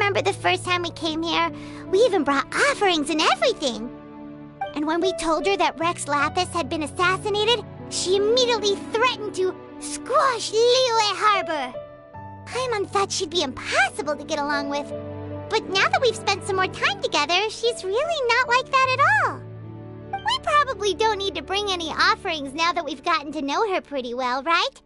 remember the first time we came here? We even brought offerings and everything. And when we told her that Rex Lapis had been assassinated, she immediately threatened to squash Liyue Harbor. Paimon thought she'd be impossible to get along with. But now that we've spent some more time together, she's really not like that at all. We probably don't need to bring any offerings now that we've gotten to know her pretty well, right?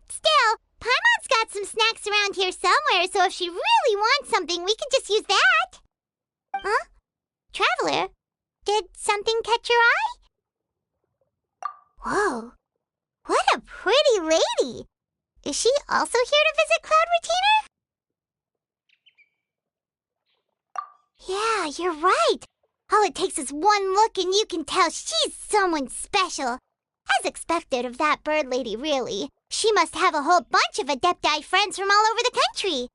Still, Paimon's got some snacks around here somewhere, so if she really wants something, we can just use that. Huh? Traveler, did something catch your eye? Whoa, what a pretty lady! Is she also here to visit Cloud Retainer? Yeah, you're right. All it takes is one look and you can tell she's someone special. As expected of that bird lady, really. She must have a whole bunch of Adepti friends from all over the country.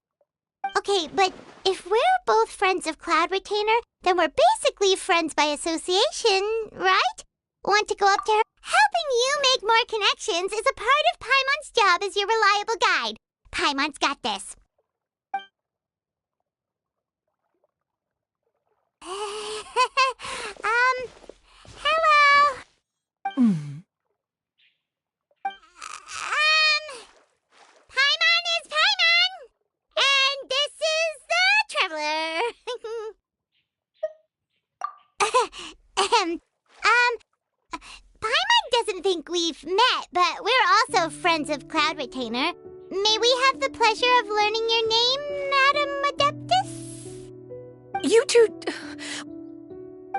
Okay, but if we're both friends of Cloud Retainer, then we're basically friends by association, right? Want to go up to her? Helping you make more connections is a part of Paimon's job as your reliable guide. Paimon's got this. Hello. Paimon is Paimon, and this is the Traveler. Paimon doesn't think we've met, but we're also friends of Cloud Retainer. May we have the pleasure of learning your name, Madam Adeptus? You two...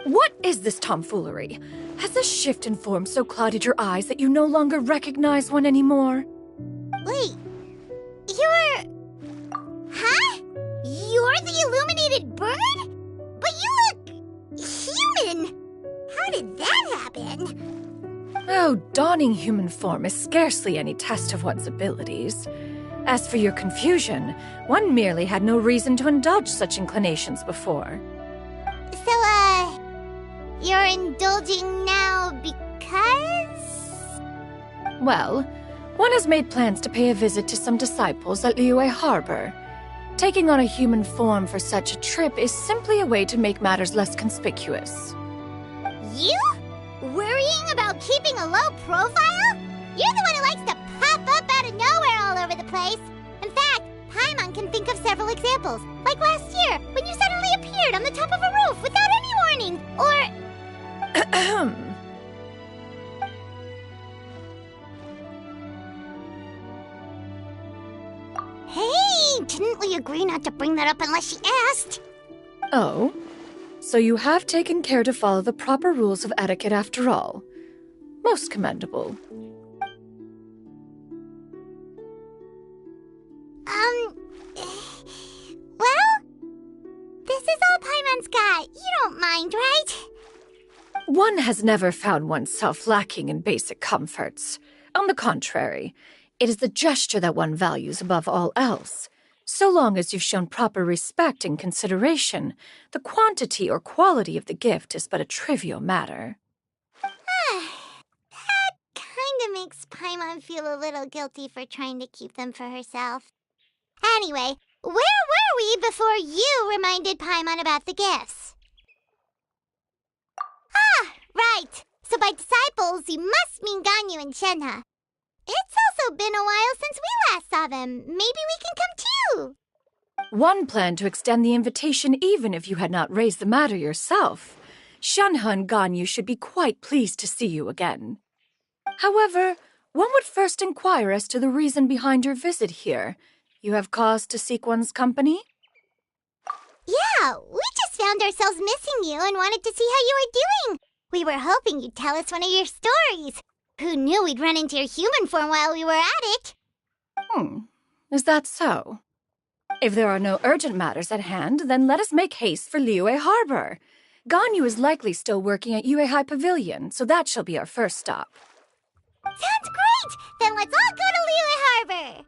What is this tomfoolery? Has this shift in form so clouded your eyes that you no longer recognize one anymore? Wait, you're... Huh? You're the illuminated bird? But you look... human! How did that happen? Oh, donning human form is scarcely any test of one's abilities. As for your confusion, one merely had no reason to indulge such inclinations before. So, you're indulging now because? Well, one has made plans to pay a visit to some disciples at Liyue Harbor. Taking on a human form for such a trip is simply a way to make matters less conspicuous. You? Worrying about keeping a low profile? You're the one who likes to pop up out of nowhere all over the place. In fact, Paimon can think of several examples. Like last year, when you suddenly appeared on the top of a roof without any warning. Or... Hey, didn't we agree not to bring that up unless she asked? Oh? So you have taken care to follow the proper rules of etiquette after all. Most commendable. Well, this is all Paimon's got. You don't mind, right? One has never found oneself lacking in basic comforts. On the contrary, it is the gesture that one values above all else. So long as you've shown proper respect and consideration, the quantity or quality of the gift is but a trivial matter. That kinda makes Paimon feel a little guilty for trying to keep them for herself. Anyway, where were we before you reminded Paimon about the gifts? Ah, right. So by disciples, you must mean Ganyu and Shenhe. It's also been a while since we last saw them. Maybe we can come too. One planned to extend the invitation even if you had not raised the matter yourself. Shenhe and Ganyu should be quite pleased to see you again. However, one would first inquire as to the reason behind your visit here. You have cause to seek one's company? Yeah, we just found ourselves missing you and wanted to see how you were doing. We were hoping you'd tell us one of your stories. Who knew we'd run into your human form while we were at it? Is that so? If there are no urgent matters at hand, then let us make haste for Liyue Harbor. Ganyu is likely still working at Yuehai Pavilion, so that shall be our first stop. Sounds great! Then let's all go to Liyue Harbor!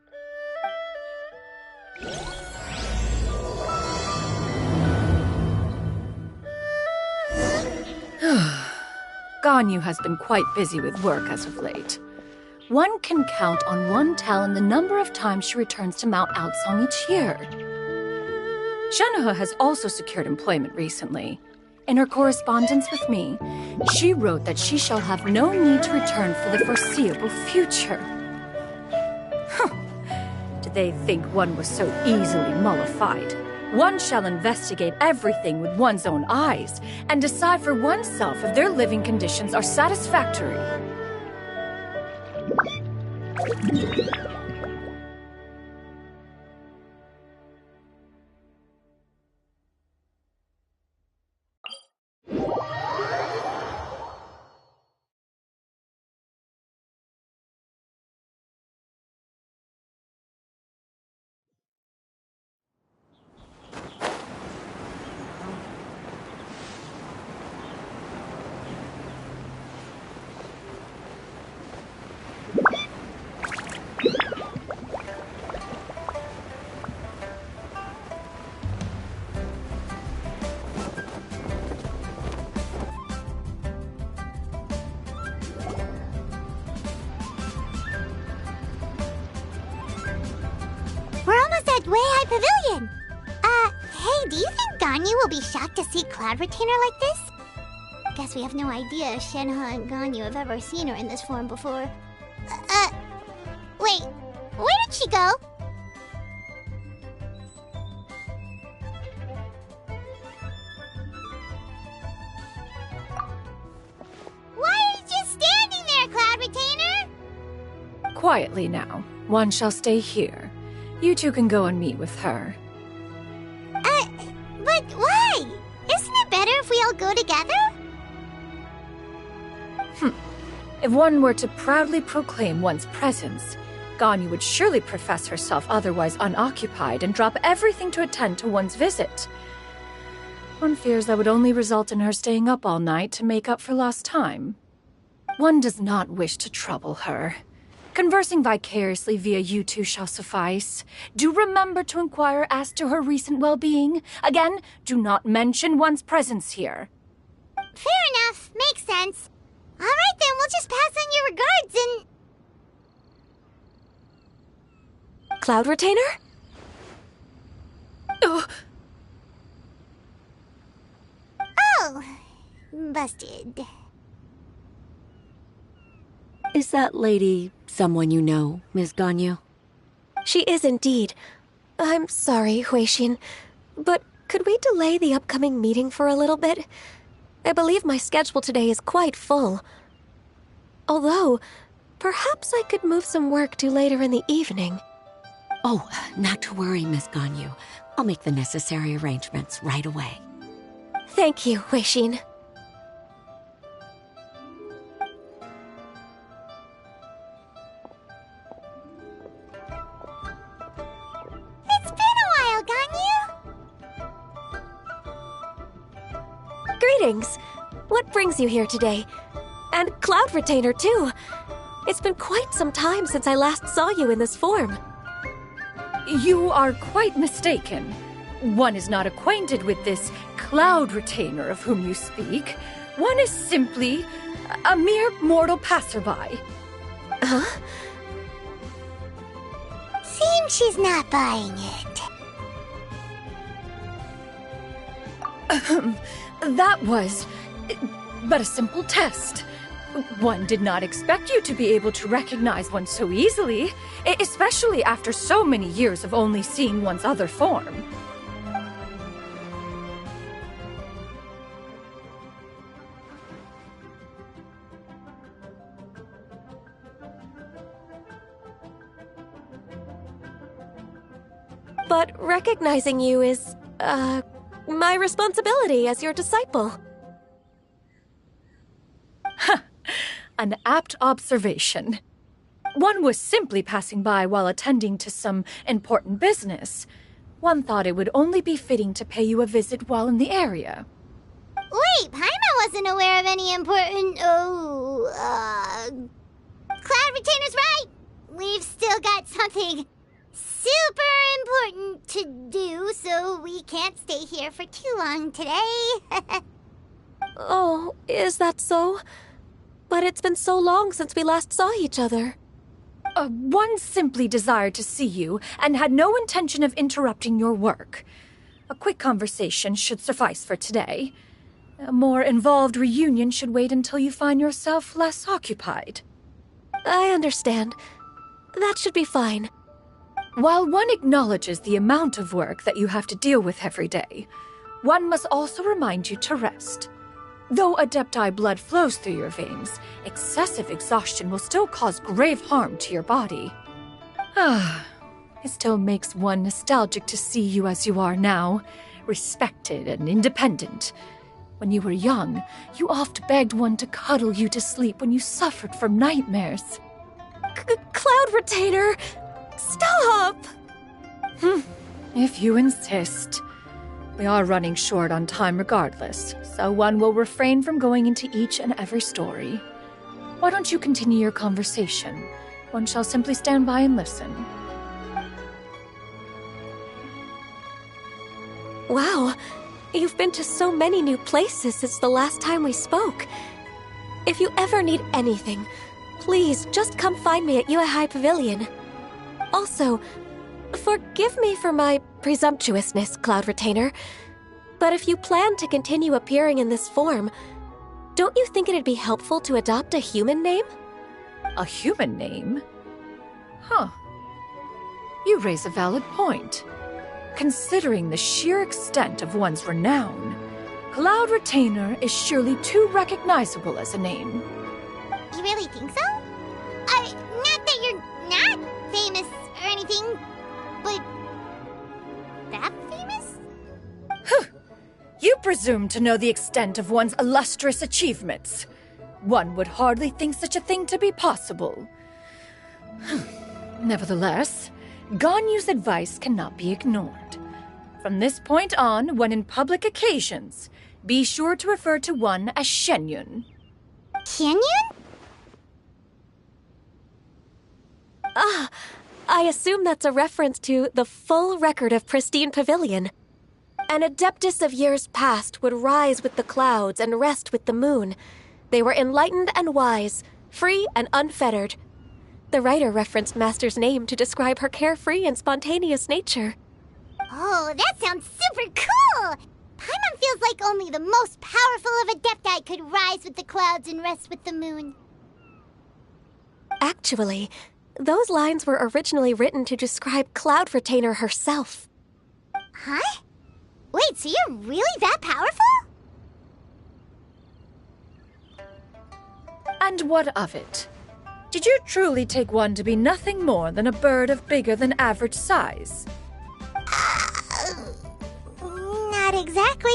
Ganyu has been quite busy with work as of late. One can count on one talon the number of times she returns to Mount Outsong each year. Shenhe has also secured employment recently. In her correspondence with me, she wrote that she shall have no need to return for the foreseeable future. Huh. Did they think one was so easily mollified? One shall investigate everything with one's own eyes and decide for oneself if their living conditions are satisfactory. We're almost at Way High Pavilion. Hey, do you think Ganyu will be shocked to see Cloud Retainer like this? Guess we have no idea if Shenhe and Ganyu have ever seen her in this form before. Wait, where did she go? Why are you just standing there, Cloud Retainer? Quietly now. One shall stay here. You two can go and meet with her. But why? Isn't it better if we all go together? If one were to proudly proclaim one's presence, Ganyu would surely profess herself otherwise unoccupied and drop everything to attend to one's visit. One fears that would only result in her staying up all night to make up for lost time. One does not wish to trouble her. Conversing vicariously via you two shall suffice. Do remember to inquire as to her recent well-being. Again, do not mention one's presence here. Fair enough. Makes sense. All right, then. We'll just pass on your regards and... Cloud Retainer? Oh, busted. Is that lady someone you know, Ms. Ganyu? She is indeed. I'm sorry, Huixin, but could we delay the upcoming meeting for a little bit? I believe my schedule today is quite full. Although, perhaps I could move some work to later in the evening. Oh, not to worry, Miss Ganyu. I'll make the necessary arrangements right away. Thank you, Huixin. It's been a while, Ganyu. Greetings. What brings you here today? And Cloud Retainer, too. It's been quite some time since I last saw you in this form. You are quite mistaken. One is not acquainted with this Cloud Retainer of whom you speak. One is simply a mere mortal passerby. Huh? Seems she's not buying it. That was but a simple test. One did not expect you to be able to recognize one so easily, especially after so many years of only seeing one's other form. But recognizing you is, my responsibility as your disciple. An apt observation. One was simply passing by while attending to some important business. One thought it would only be fitting to pay you a visit while in the area. Wait, Paimon wasn't aware of any important... Cloud Retainer's right! We've still got something super important to do, so we can't stay here for too long today. Oh, is that so? But it's been so long since we last saw each other. One simply desired to see you and had no intention of interrupting your work. A quick conversation should suffice for today. A more involved reunion should wait until you find yourself less occupied. I understand. That should be fine. While one acknowledges the amount of work that you have to deal with every day, one must also remind you to rest. Though Adepti blood flows through your veins, excessive exhaustion will still cause grave harm to your body. It still makes one nostalgic to see you as you are now, respected and independent. When you were young, you oft begged one to cuddle you to sleep when you suffered from nightmares. Cloud Retainer! Stop! If you insist. We are running short on time regardless, so one will refrain from going into each and every story. Why don't you continue your conversation? One shall simply stand by and listen. Wow, you've been to so many new places since the last time we spoke. If you ever need anything, please just come find me at High Pavilion. Also, forgive me for my presumptuousness, Cloud Retainer, but if you plan to continue appearing in this form, don't you think it'd be helpful to adopt a human name? A human name? Huh. You raise a valid point. Considering the sheer extent of one's renown, Cloud Retainer is surely too recognizable as a name. You really think so? Not that you're not famous or anything, but that famous? You presume to know the extent of one's illustrious achievements. One would hardly think such a thing to be possible. Nevertheless, Ganyu's advice cannot be ignored. From this point on, when in public occasions, be sure to refer to one as Shenyun. Canyon? I assume that's a reference to the full record of Pristine Pavilion. An Adeptus of years past would rise with the clouds and rest with the moon. They were enlightened and wise, free and unfettered. The writer referenced Master's name to describe her carefree and spontaneous nature. Oh, that sounds super cool! Paimon feels like only the most powerful of Adepti could rise with the clouds and rest with the moon. Actually, those lines were originally written to describe Cloud Retainer herself. Huh? Wait, so you're really that powerful? And what of it? Did you truly take one to be nothing more than a bird of bigger than average size? Not exactly.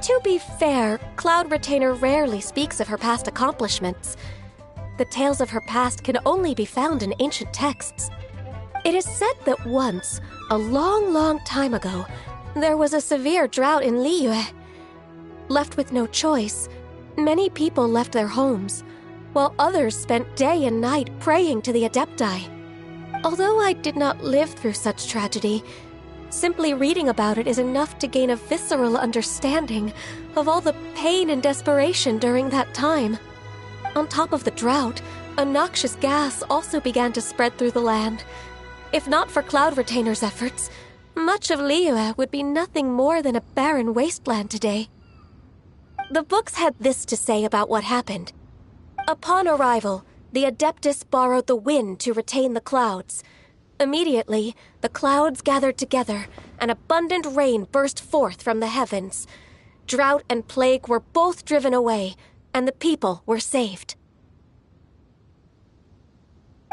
To be fair, Cloud Retainer rarely speaks of her past accomplishments. The tales of her past can only be found in ancient texts. It is said that once, a long, long time ago, there was a severe drought in Liyue. Left with no choice, many people left their homes, while others spent day and night praying to the Adepti. Although I did not live through such tragedy, simply reading about it is enough to gain a visceral understanding of all the pain and desperation during that time. On top of the drought, a noxious gas also began to spread through the land. If not for Cloud Retainer's efforts, much of Liyue would be nothing more than a barren wasteland today. The books had this to say about what happened. Upon arrival, the Adeptus borrowed the wind to retain the clouds. Immediately, the clouds gathered together, and abundant rain burst forth from the heavens. Drought and plague were both driven away, and the people were saved.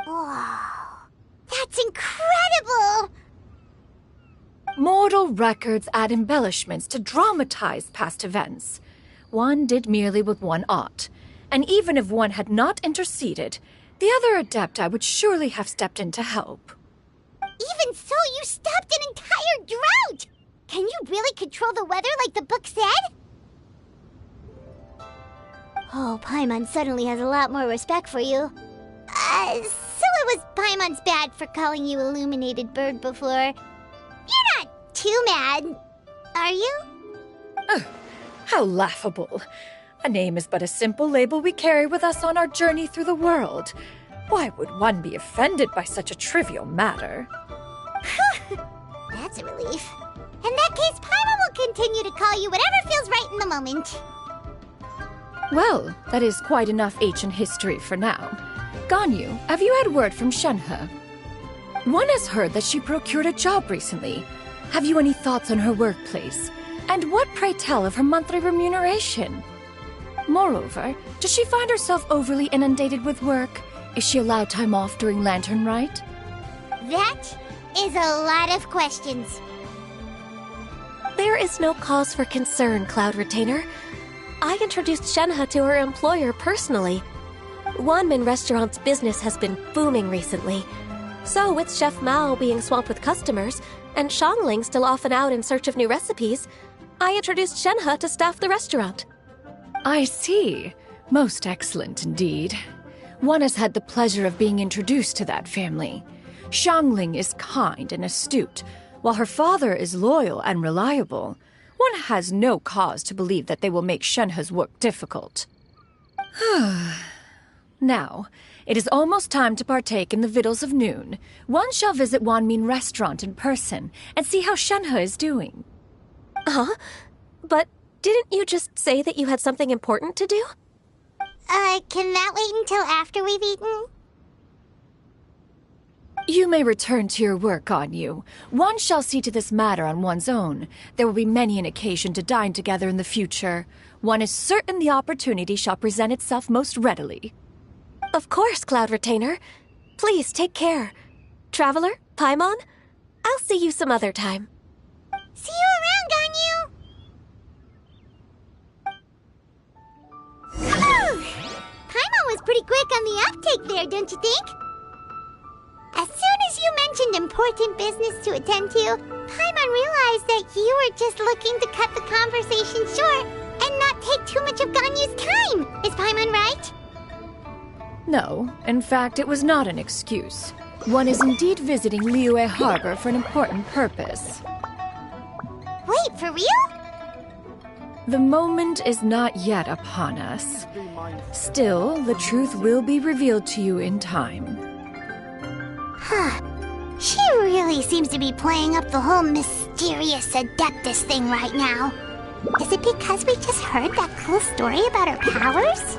Wow, that's incredible! Mortal records add embellishments to dramatize past events. One did merely what one ought, and even if one had not interceded, the other Adepti would surely have stepped in to help. Even so, you stopped an entire drought! Can you really control the weather like the book said? Oh, Paimon suddenly has a lot more respect for you. So it was Paimon's bad for calling you Illuminated Bird before. You're not too mad, are you? How laughable. A name is but a simple label we carry with us on our journey through the world. Why would one be offended by such a trivial matter? That's a relief. In that case, Paimon will continue to call you whatever feels right in the moment. Well, that is quite enough ancient history for now. Ganyu, have you had word from Shenhe? One has heard that she procured a job recently. Have you any thoughts on her workplace? And what, pray tell, of her monthly remuneration? Moreover, does she find herself overly inundated with work? Is she allowed time off during Lantern Rite? That is a lot of questions. There is no cause for concern, Cloud Retainer. I introduced Shenhe to her employer personally. Wanmin Restaurant's business has been booming recently. So, with Chef Mao being swamped with customers, and Xiangling still off and out in search of new recipes, I introduced Shenhe to staff the restaurant. I see. Most excellent indeed. One has had the pleasure of being introduced to that family. Xiangling is kind and astute, while her father is loyal and reliable. One has no cause to believe that they will make Shenhe's work difficult. Now, it is almost time to partake in the victuals of noon. One shall visit Wanmin Restaurant in person and see how Shenhe is doing. Huh? But didn't you just say that you had something important to do? Can that wait until after we've eaten? You may return to your work, Ganyu. One shall see to this matter on one's own. There will be many an occasion to dine together in the future. One is certain the opportunity shall present itself most readily. Of course, Cloud Retainer. Please take care. Traveler, Paimon, I'll see you some other time. See you around, Ganyu! Whew! Paimon was pretty quick on the uptake there, don't you think? As soon as you mentioned important business to attend to, Paimon realized that you were just looking to cut the conversation short and not take too much of Ganyu's time. Is Paimon right? No, in fact, it was not an excuse. One is indeed visiting Liyue Harbor for an important purpose. Wait, for real? The moment is not yet upon us. Still, the truth will be revealed to you in time. Huh. She really seems to be playing up the whole mysterious Adeptus thing right now. Is it because we just heard that cool story about her powers?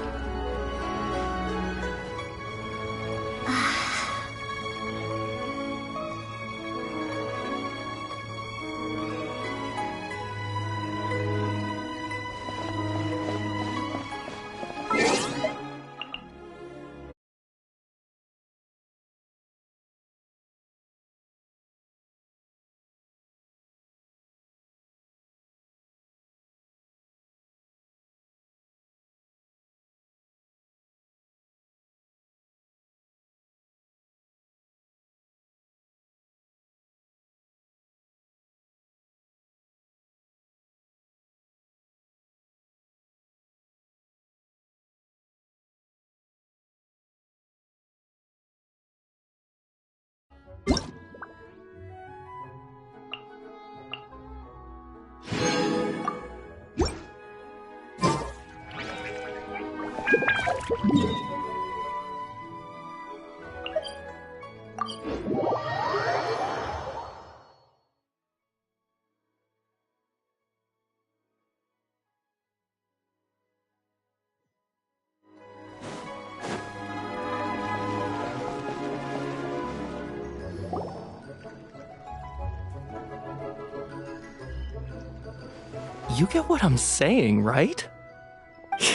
You get what I'm saying, right?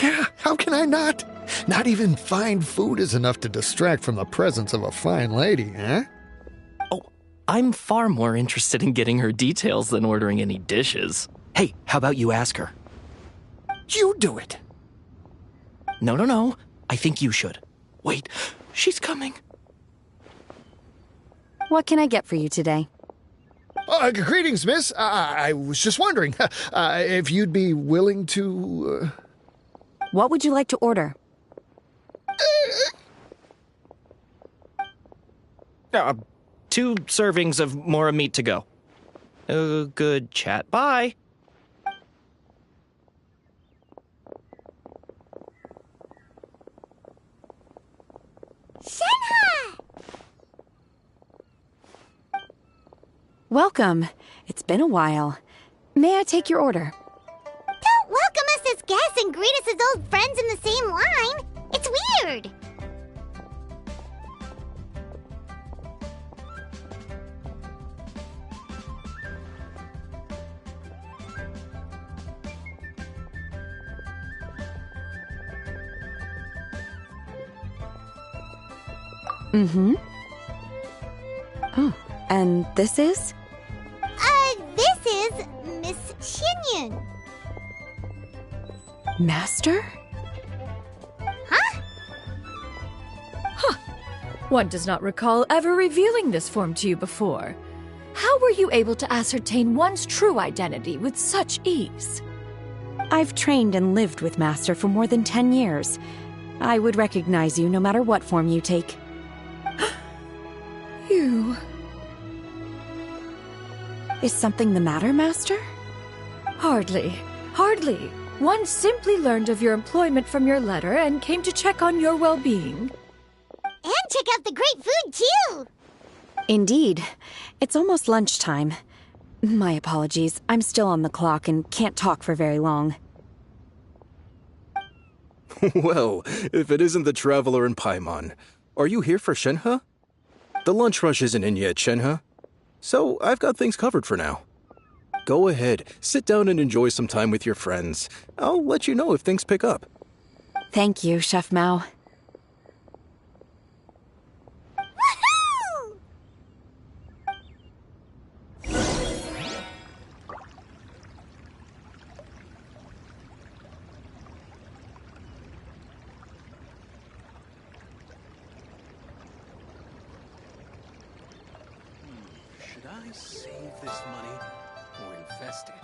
Yeah, how can I not? Not even fine food is enough to distract from the presence of a fine lady, huh? Oh, I'm far more interested in getting her details than ordering any dishes. Hey, how about you ask her? You do it. No. I think you should. Wait, she's coming. What can I get for you today? Greetings, miss. I was just wondering if you'd be willing to... What would you like to order? 2 servings of Mora meat to go. Good chat. Bye. Welcome. It's been a while. May I take your order? Don't welcome us as guests and greet us as old friends in the same line. It's weird. Mm-hmm. Oh, and this is? This is Miss Xinyun. Master? Huh? One does not recall ever revealing this form to you before. How were you able to ascertain one's true identity with such ease? I've trained and lived with Master for more than 10 years. I would recognize you no matter what form you take. You... Is something the matter, Master? Hardly. Hardly. One simply learned of your employment from your letter and came to check on your well-being. And check out the great food, too. Indeed. It's almost lunchtime. My apologies. I'm still on the clock and can't talk for very long. Well, if it isn't the Traveler in Paimon, are you here for Shenhe? The lunch rush isn't in yet, Shenhe. So I've got things covered for now. Go ahead, sit down and enjoy some time with your friends. I'll let you know if things pick up. Thank you, Chef Mao. Woohoo! Should I save this money or invest it?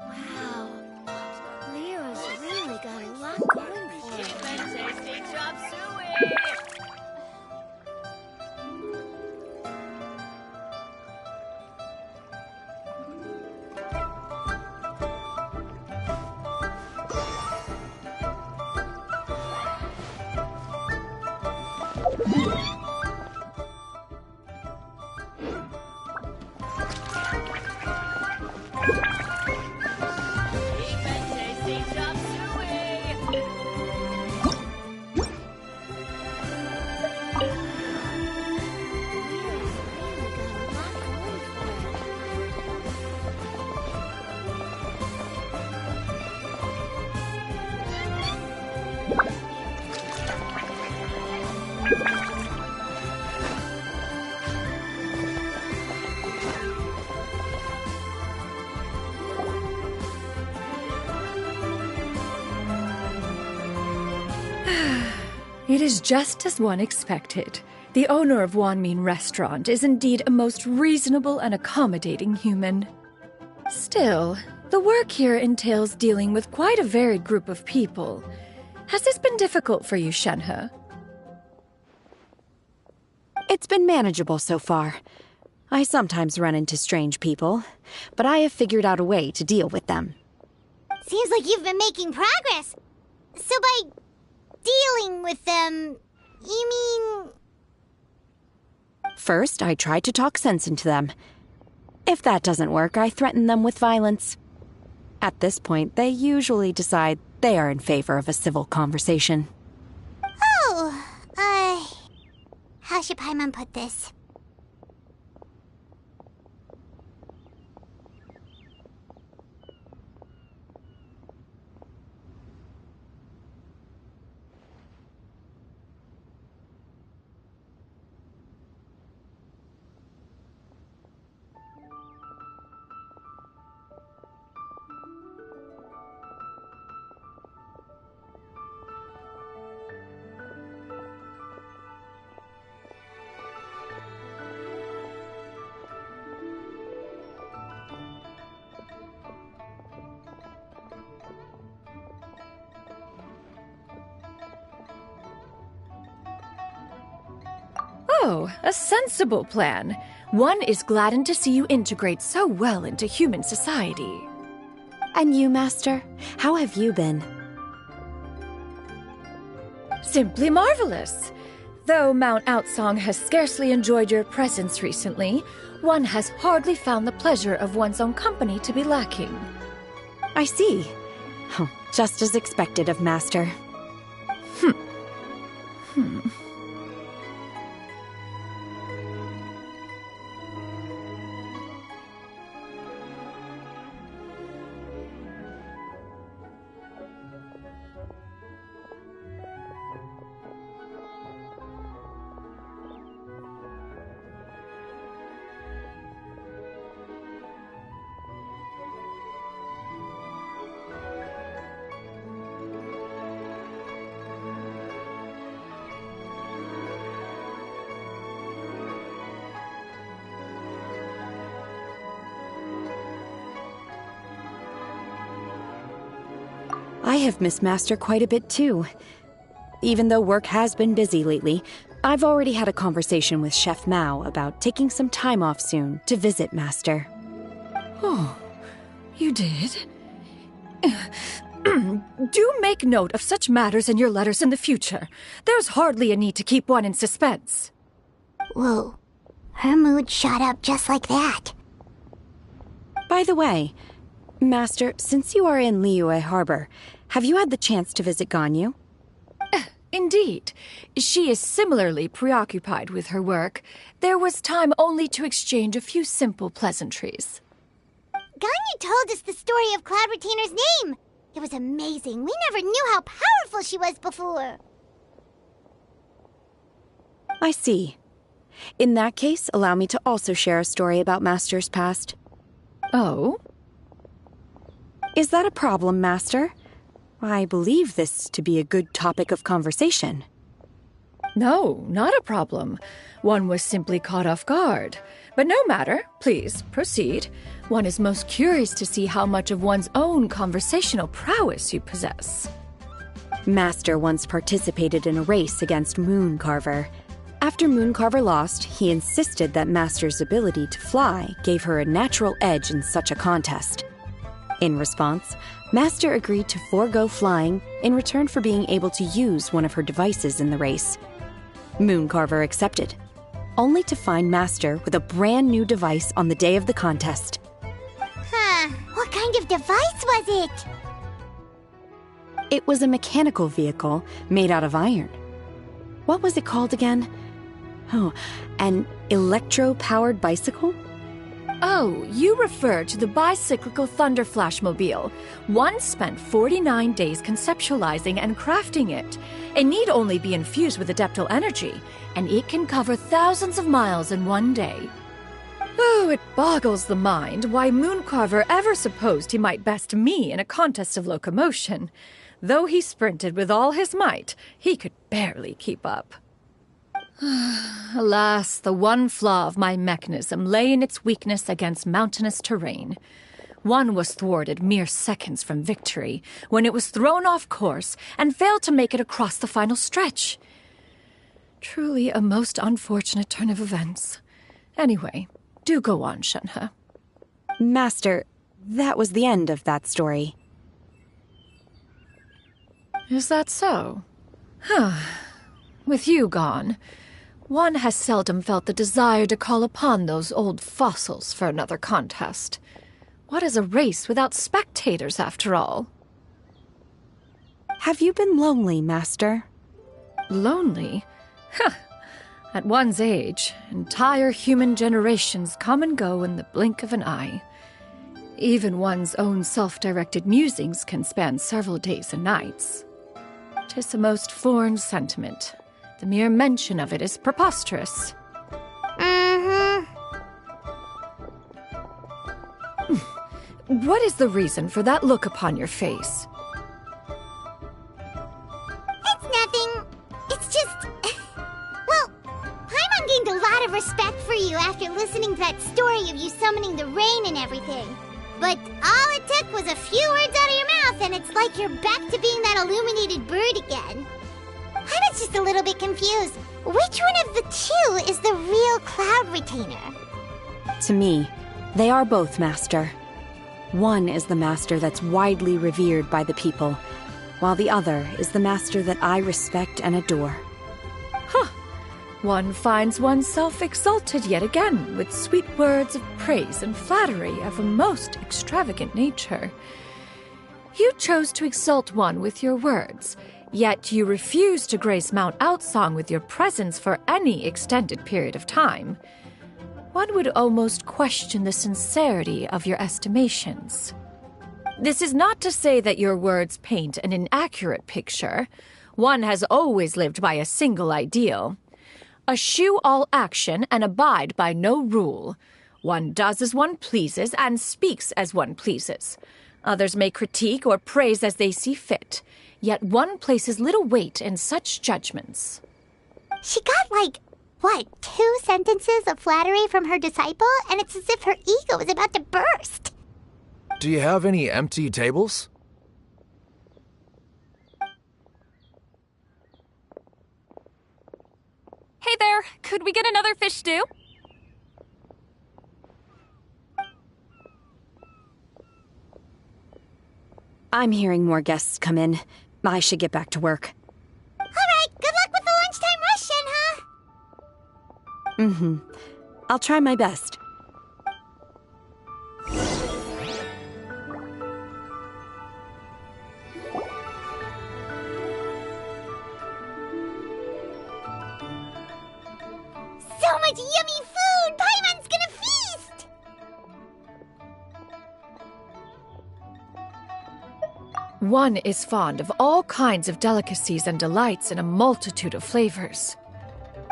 Wow. Lyra's really got a lot going for her. It is just as one expected. The owner of Wanmin Restaurant is indeed a most reasonable and accommodating human. Still, the work here entails dealing with quite a varied group of people. Has this been difficult for you, Shenhe? It's been manageable so far. I sometimes run into strange people, but I have figured out a way to deal with them. Seems like you've been making progress. So by dealing with them, you mean... First, I try to talk sense into them. If that doesn't work, I threaten them with violence. At this point, they usually decide they are in favor of a civil conversation. Oh, how should Paimon put this? Oh, a sensible plan. One is gladdened to see you integrate so well into human society. And you, Master? How have you been? Simply marvelous. Though Mount Outsong has scarcely enjoyed your presence recently, one has hardly found the pleasure of one's own company to be lacking. I see. Oh, just as expected of Master. I have missed Master quite a bit too. Even though work has been busy lately, I've already had a conversation with Chef Mao about taking some time off soon to visit Master. Oh, you did? Do make note of such matters in your letters in the future. There's hardly a need to keep one in suspense. Whoa. Her mood shot up just like that. By the way, Master, since you are in Liyue Harbor, have you had the chance to visit Ganyu? Indeed. She is similarly preoccupied with her work. There was time only to exchange a few simple pleasantries. Ganyu told us the story of Cloud Retainer's name. It was amazing. We never knew how powerful she was before. I see. In that case, allow me to also share a story about Master's past. Oh? Is that a problem, Master? I believe this to be a good topic of conversation. No, not a problem. One was simply caught off guard. But no matter. Please, proceed. One is most curious to see how much of one's own conversational prowess you possess. Master once participated in a race against Mooncarver. After Mooncarver lost, he insisted that Master's ability to fly gave her a natural edge in such a contest. In response, Master agreed to forego flying in return for being able to use one of her devices in the race. Mooncarver accepted, only to find Master with a brand new device on the day of the contest. Huh. What kind of device was it? It was a mechanical vehicle made out of iron. What was it called again? Oh, an electro-powered bicycle? Oh, you refer to the bicyclical Thunder Flashmobile. One spent 49 days conceptualizing and crafting it. It need only be infused with adeptal energy, and it can cover thousands of miles in one day. Oh, it boggles the mind why Mooncarver ever supposed he might best me in a contest of locomotion. Though he sprinted with all his might, he could barely keep up. Alas, the one flaw of my mechanism lay in its weakness against mountainous terrain. One was thwarted mere seconds from victory, when it was thrown off course and failed to make it across the final stretch. Truly a most unfortunate turn of events. Anyway, do go on, Shenhe. Master, that was the end of that story. Is that so? With you gone, one has seldom felt the desire to call upon those old fossils for another contest. What is a race without spectators, after all? Have you been lonely, Master? Lonely? At one's age, entire human generations come and go in the blink of an eye. Even one's own self-directed musings can span several days and nights. 'Tis a most foreign sentiment. The mere mention of it is preposterous. What is the reason for that look upon your face? It's nothing. It's just... Well, Paimon gained a lot of respect for you after listening to that story of you summoning the rain and everything. But all it took was a few words out of your mouth, and it's like you're back to being that illuminated bird again. I was just a little bit confused. Which one of the two is the real Cloud Retainer? To me, they are both, Master. One is the Master that's widely revered by the people, while the other is the Master that I respect and adore. one finds oneself exalted yet again with sweet words of praise and flattery of a most extravagant nature. You chose to exalt one with your words, yet you refuse to grace Mount Outsong with your presence for any extended period of time. One would almost question the sincerity of your estimations. This is not to say that your words paint an inaccurate picture. One has always lived by a single ideal. Eschew all action and abide by no rule. One does as one pleases and speaks as one pleases. Others may critique or praise as they see fit, yet one places little weight in such judgments. She got, 2 sentences of flattery from her disciple, and it's as if her ego is about to burst. Do you have any empty tables? Hey there, could we get another fish stew? I'm hearing more guests come in. I should get back to work. All right, good luck with the lunchtime rush, Shenhe. Mm-hmm. I'll try my best. So much yummy food! Paimon's gonna feast! One is fond of all kinds of delicacies and delights in a multitude of flavors.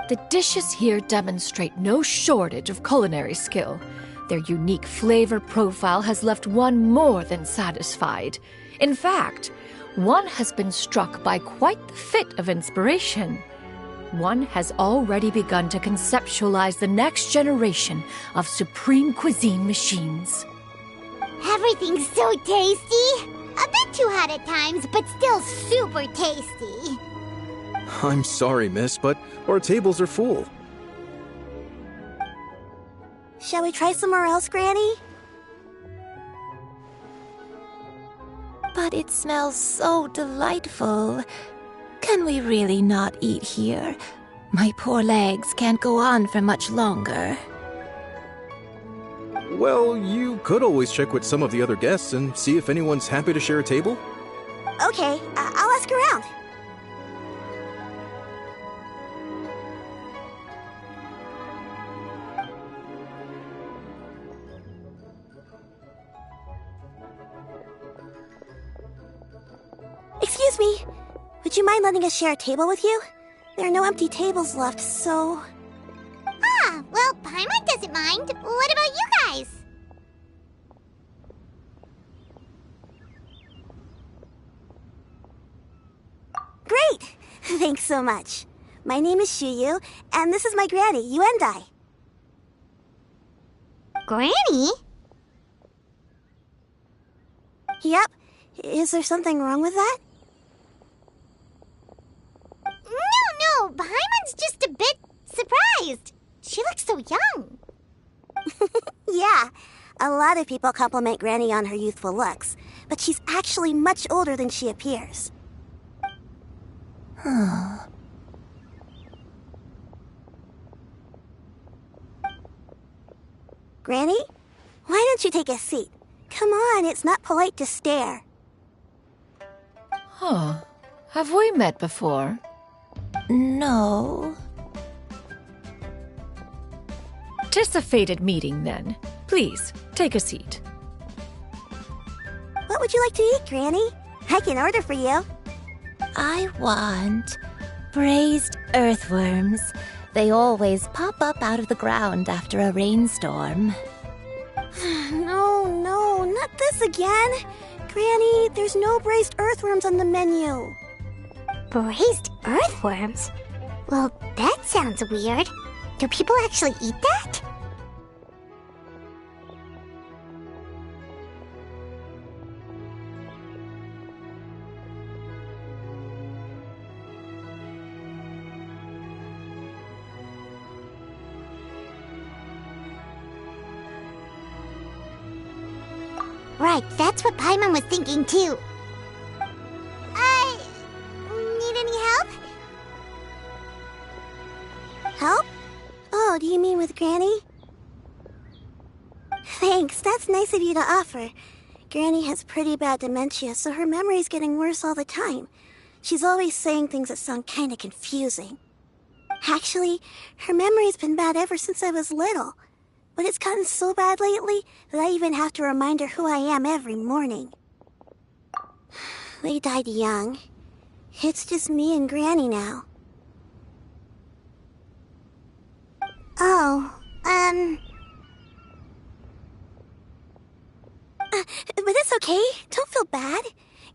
The dishes here demonstrate no shortage of culinary skill. Their unique flavor profile has left one more than satisfied. In fact, one has been struck by quite the fit of inspiration. One has already begun to conceptualize the next generation of supreme cuisine machines. Everything's so tasty! A bit too hot at times, but still super tasty. I'm sorry, miss, but our tables are full. Shall we try somewhere else, Granny? But it smells so delightful. Can we really not eat here? My poor legs can't go on for much longer. Well, you could always check with some of the other guests and see if anyone's happy to share a table. Okay, I'll ask around. Excuse me. Would you mind letting us share a table with you? There are no empty tables left, so... Ah, well, Paimon doesn't mind. What about you guys? Great! Thanks so much. My name is Shuyu, and this is my granny, Yuendai. Granny? Yep. Is there something wrong with that? No, Paimon's just a bit surprised. She looks so young. Yeah, a lot of people compliment Granny on her youthful looks, but she's actually much older than she appears. Granny, why don't you take a seat? Come on, it's not polite to stare. Huh. Have we met before? No. 'Tis a fated meeting, then. Please, take a seat. What would you like to eat, Granny? I can order for you. I want braised earthworms. They always pop up out of the ground after a rainstorm. No, not this again. Granny, there's no braised earthworms on the menu. Braised earthworms? Well, that sounds weird. Do people actually eat that? Right, that's what Paimon was thinking too. Need any help? Granny? Thanks, that's nice of you to offer. Granny has pretty bad dementia, so her memory's getting worse all the time. She's always saying things that sound kinda confusing. Actually, her memory's been bad ever since I was little. But it's gotten so bad lately that I even have to remind her who I am every morning. They died young. It's just me and Granny now. Oh, but it's okay. Don't feel bad.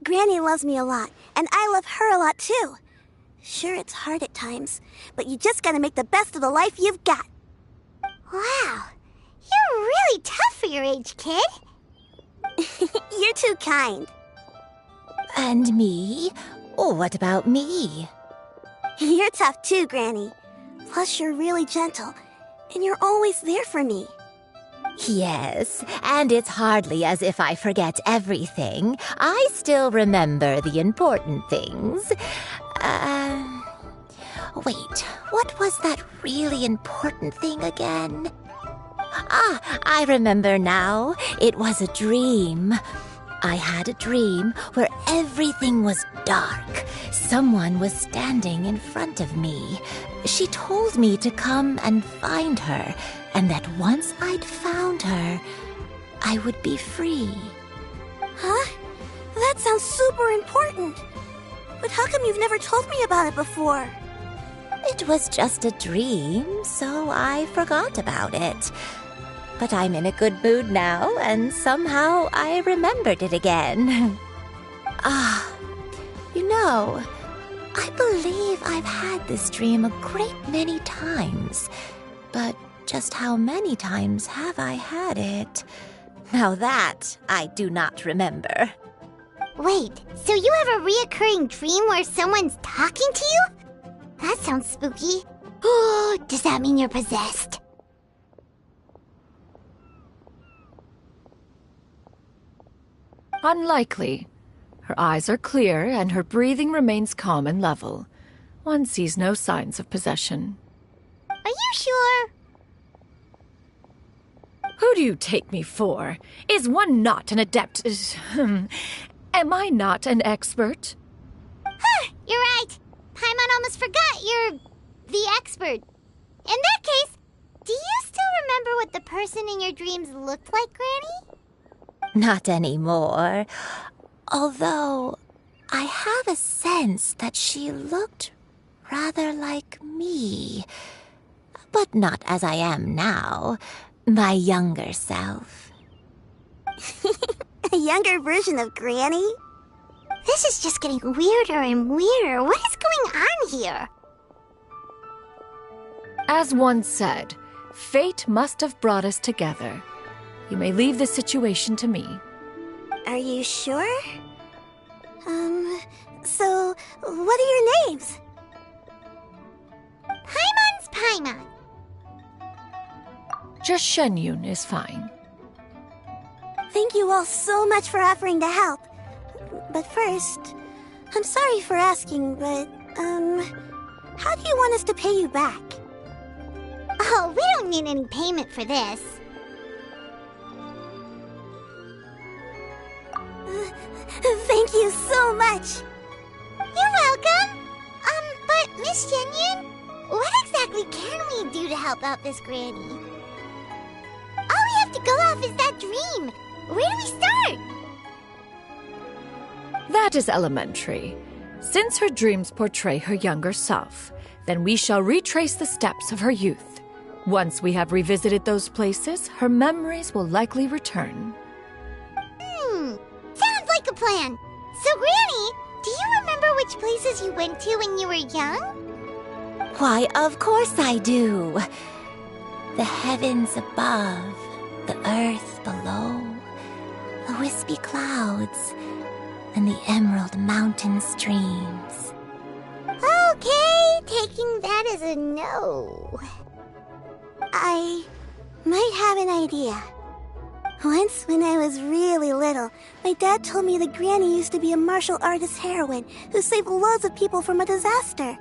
Granny loves me a lot, and I love her a lot too. Sure, it's hard at times, but you just gotta make the best of the life you've got. Wow, you're really tough for your age, kid. You're too kind. And me? Oh, what about me? You're tough too, Granny. Plus, you're really gentle, and you're always there for me. Yes, and it's hardly as if I forget everything. I still remember the important things. Wait, what was that really important thing again? Ah, I remember now. It was a dream. I had a dream where everything was dark. Someone was standing in front of me. She told me to come and find her, and that once I'd found her, I would be free. Huh? That sounds super important. But how come you've never told me about it before? It was just a dream, so I forgot about it. But I'm in a good mood now, and somehow I remembered it again. You know, I believe I've had this dream a great many times. But just how many times have I had it? Now that I do not remember. Wait, so you have a reoccurring dream where someone's talking to you? That sounds spooky. Oh, does that mean you're possessed? Unlikely. Her eyes are clear, and her breathing remains calm and level. One sees no signs of possession. Are you sure? Who do you take me for? Is one not an adept? Am I not an expert? Huh, you're right. Paimon almost forgot you're the expert. In that case, do you still remember what the person in your dreams looked like, Granny? Not anymore. Although, I have a sense that she looked rather like me. But not as I am now. My younger self. A younger version of Granny? This is just getting weirder and weirder. What is going on here? As one said, fate must have brought us together. You may leave the situation to me. Are you sure? So, what are your names? Paimon's Paimon. Just Shenyun is fine. Thank you all so much for offering to help. But first, I'm sorry for asking, but, how do you want us to pay you back? Oh, we don't need any payment for this. Thank you so much. You're welcome. But Miss Shenyun, what exactly can we do to help out this Granny? All we have to go off is that dream. Where do we start? That is elementary. Since her dreams portray her younger self, then we shall retrace the steps of her youth. Once we have revisited those places, her memories will likely return. Sounds like a plan. So, Granny, do you remember which places you went to when you were young? Why, of course I do. The heavens above, the earth below, the wispy clouds, and the emerald mountain streams. Okay, taking that as a no. I might have an idea. Once, when I was really little, my dad told me that Granny used to be a martial artist heroine who saved loads of people from a disaster.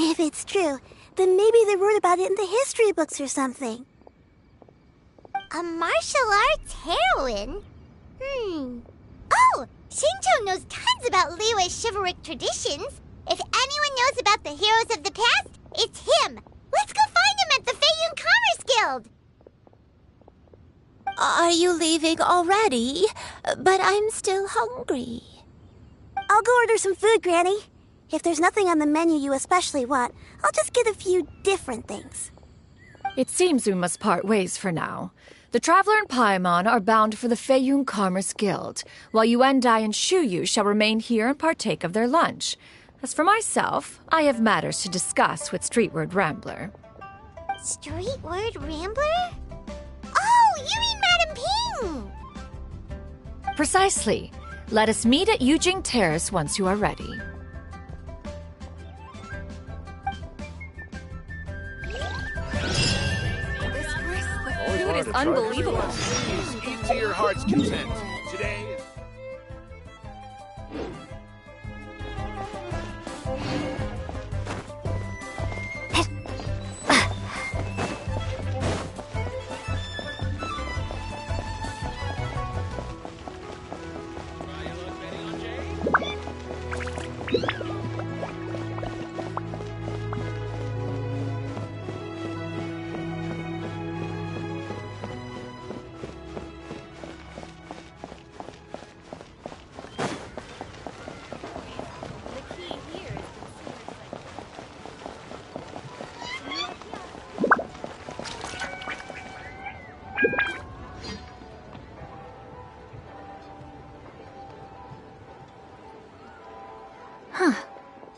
If it's true, then maybe they wrote about it in the history books or something. A martial arts heroine? Oh! Shincho knows tons about Liyue's chivalric traditions. If anyone knows about the heroes of the past, it's him. Let's go find him at the Feiyun Commerce Guild. Are you leaving already? But I'm still hungry. I'll go order some food, Granny. If there's nothing on the menu you especially want, I'll just get a few different things. It seems we must part ways for now. The Traveler and Paimon are bound for the Feiyun Commerce Guild, while Yuendai and Shuyu shall remain here and partake of their lunch. As for myself, I have matters to discuss with Streetward Rambler. Streetward Rambler? Oh, you mean Madam Ping! Precisely. Let us meet at Yujing Terrace once you are ready. Food is unbelievable. Please eat to your heart's content. Today is...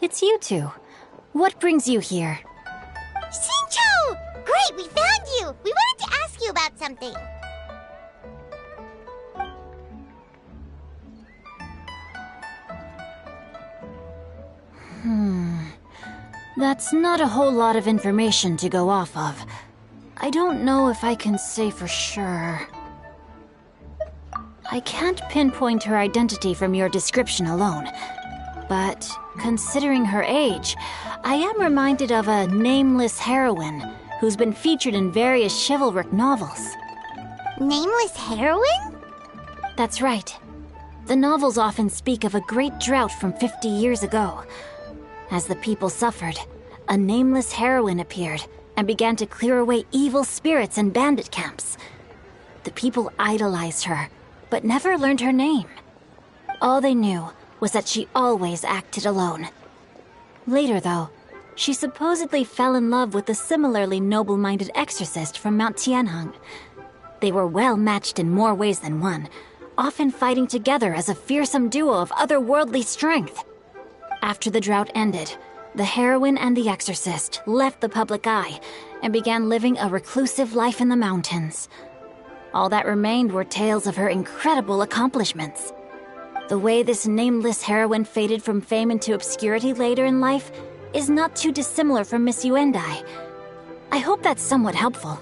It's you two. What brings you here? Shincho! Great, we found you! We wanted to ask you about something. That's not a whole lot of information to go off of. I don't know if I can say for sure. I can't pinpoint her identity from your description alone. But considering her age, I am reminded of a nameless heroine who's been featured in various chivalric novels. Nameless heroine? That's right. The novels often speak of a great drought from 50 years ago. As the people suffered, a nameless heroine appeared and began to clear away evil spirits and bandit camps. The people idolized her, but never learned her name. All they knew was that she always acted alone. Later, though, she supposedly fell in love with a similarly noble-minded exorcist from Mount Tianheng. They were well matched in more ways than one, often fighting together as a fearsome duo of otherworldly strength. After the drought ended, the heroine and the exorcist left the public eye and began living a reclusive life in the mountains. All that remained were tales of her incredible accomplishments. The way this nameless heroine faded from fame into obscurity later in life is not too dissimilar from Miss Yuendai. I hope that's somewhat helpful.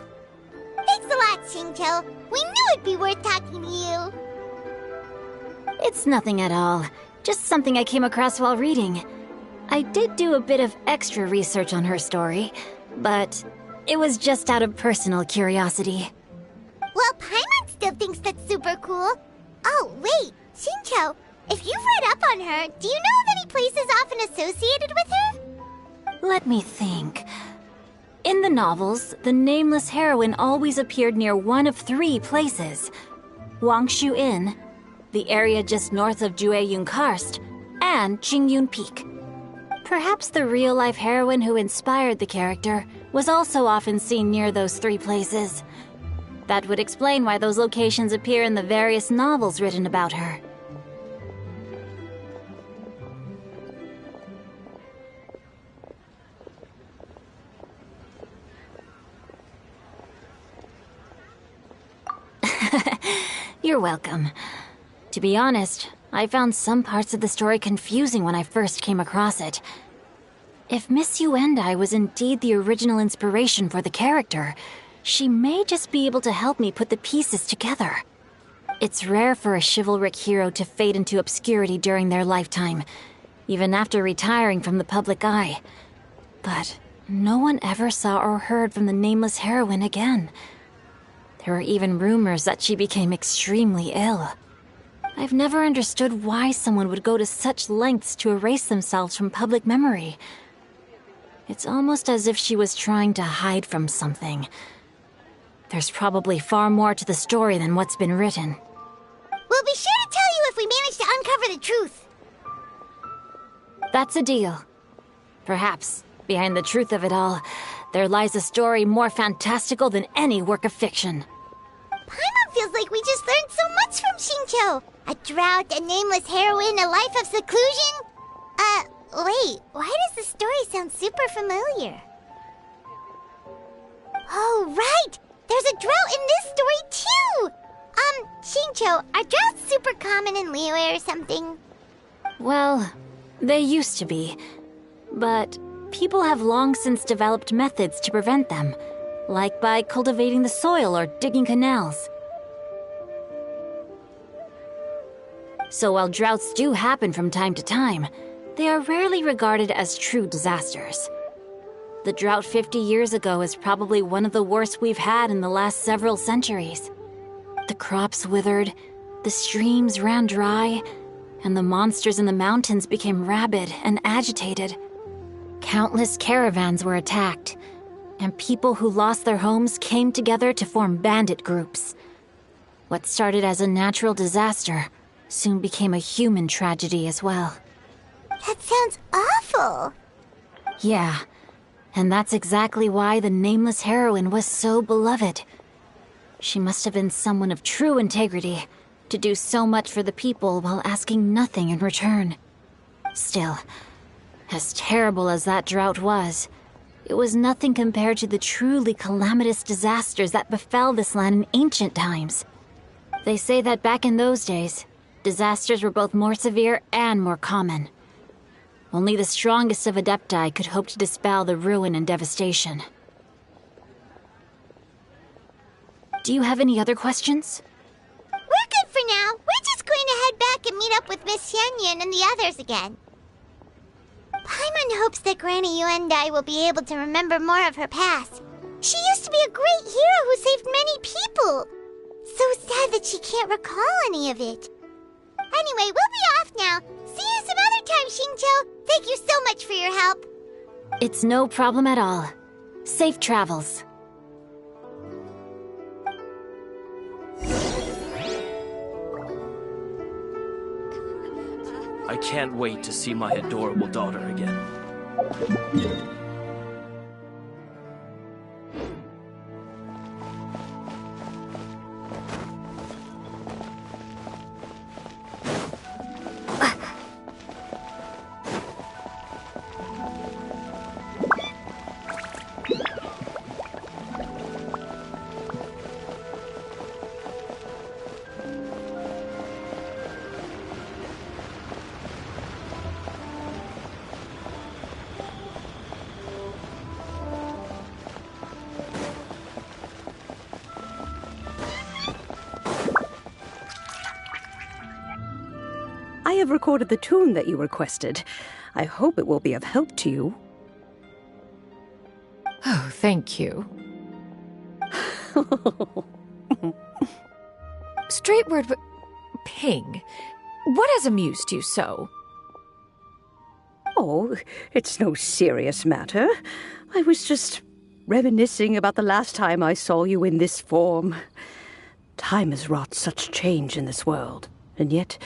Thanks a lot, Shincho. We knew it'd be worth talking to you. It's nothing at all. Just something I came across while reading. I did do a bit of extra research on her story, but it was just out of personal curiosity. Well, Paimon still thinks that's super cool. Oh, wait, Shincho, if you've read up on her, do you know of any places often associated with her? Let me think. In the novels, the nameless heroine always appeared near one of 3 places. Wangshu Inn, the area just north of Jueyun Karst, and Jingyun Peak. Perhaps the real-life heroine who inspired the character was also often seen near those 3 places. That would explain why those locations appear in the various novels written about her. You're welcome. To be honest, I found some parts of the story confusing when I first came across it. If Miss Yuendai was indeed the original inspiration for the character, she may just be able to help me put the pieces together. It's rare for a chivalric hero to fade into obscurity during their lifetime, even after retiring from the public eye. But no one ever saw or heard from the nameless heroine again. There were even rumors that she became extremely ill. I've never understood why someone would go to such lengths to erase themselves from public memory. It's almost as if she was trying to hide from something. There's probably far more to the story than what's been written. We'll be sure to tell you if we manage to uncover the truth. That's a deal. Perhaps, behind the truth of it all, there lies a story more fantastical than any work of fiction. Paimon feels like we just learned so much from Xingqiu. A drought, a nameless heroine, a life of seclusion. Wait, why does the story sound super familiar? Oh, right! There's a drought in this story, too! Xingqiu, are droughts super common in Liyue or something? Well, they used to be. But people have long since developed methods to prevent them, like by cultivating the soil or digging canals. So while droughts do happen from time to time, they are rarely regarded as true disasters. The drought 50 years ago is probably one of the worst we've had in the last several centuries. The crops withered, the streams ran dry, and the monsters in the mountains became rabid and agitated. Countless caravans were attacked, and people who lost their homes came together to form bandit groups. What started as a natural disaster soon became a human tragedy as well. That sounds awful. Yeah, and that's exactly why the nameless heroine was so beloved. She must have been someone of true integrity, to do so much for the people while asking nothing in return. Still, as terrible as that drought was, it was nothing compared to the truly calamitous disasters that befell this land in ancient times. They say that back in those days, disasters were both more severe and more common. Only the strongest of Adepti could hope to dispel the ruin and devastation. Do you have any other questions? We're good for now. We're just going to head back and meet up with Miss Xianyan and the others again. Paimon hopes that Granny Yuendai will be able to remember more of her past. She used to be a great hero who saved many people. So sad that she can't recall any of it. Anyway, we'll be off now. See you some other time, Xingqiu. Thank you so much for your help. It's no problem at all. Safe travels. I can't wait to see my adorable daughter again. I have recorded the tune that you requested. I hope it will be of help to you. Oh, thank you. Straightward, Ping, what has amused you so? Oh, it's no serious matter. I was just reminiscing about the last time I saw you in this form. Time has wrought such change in this world, and yet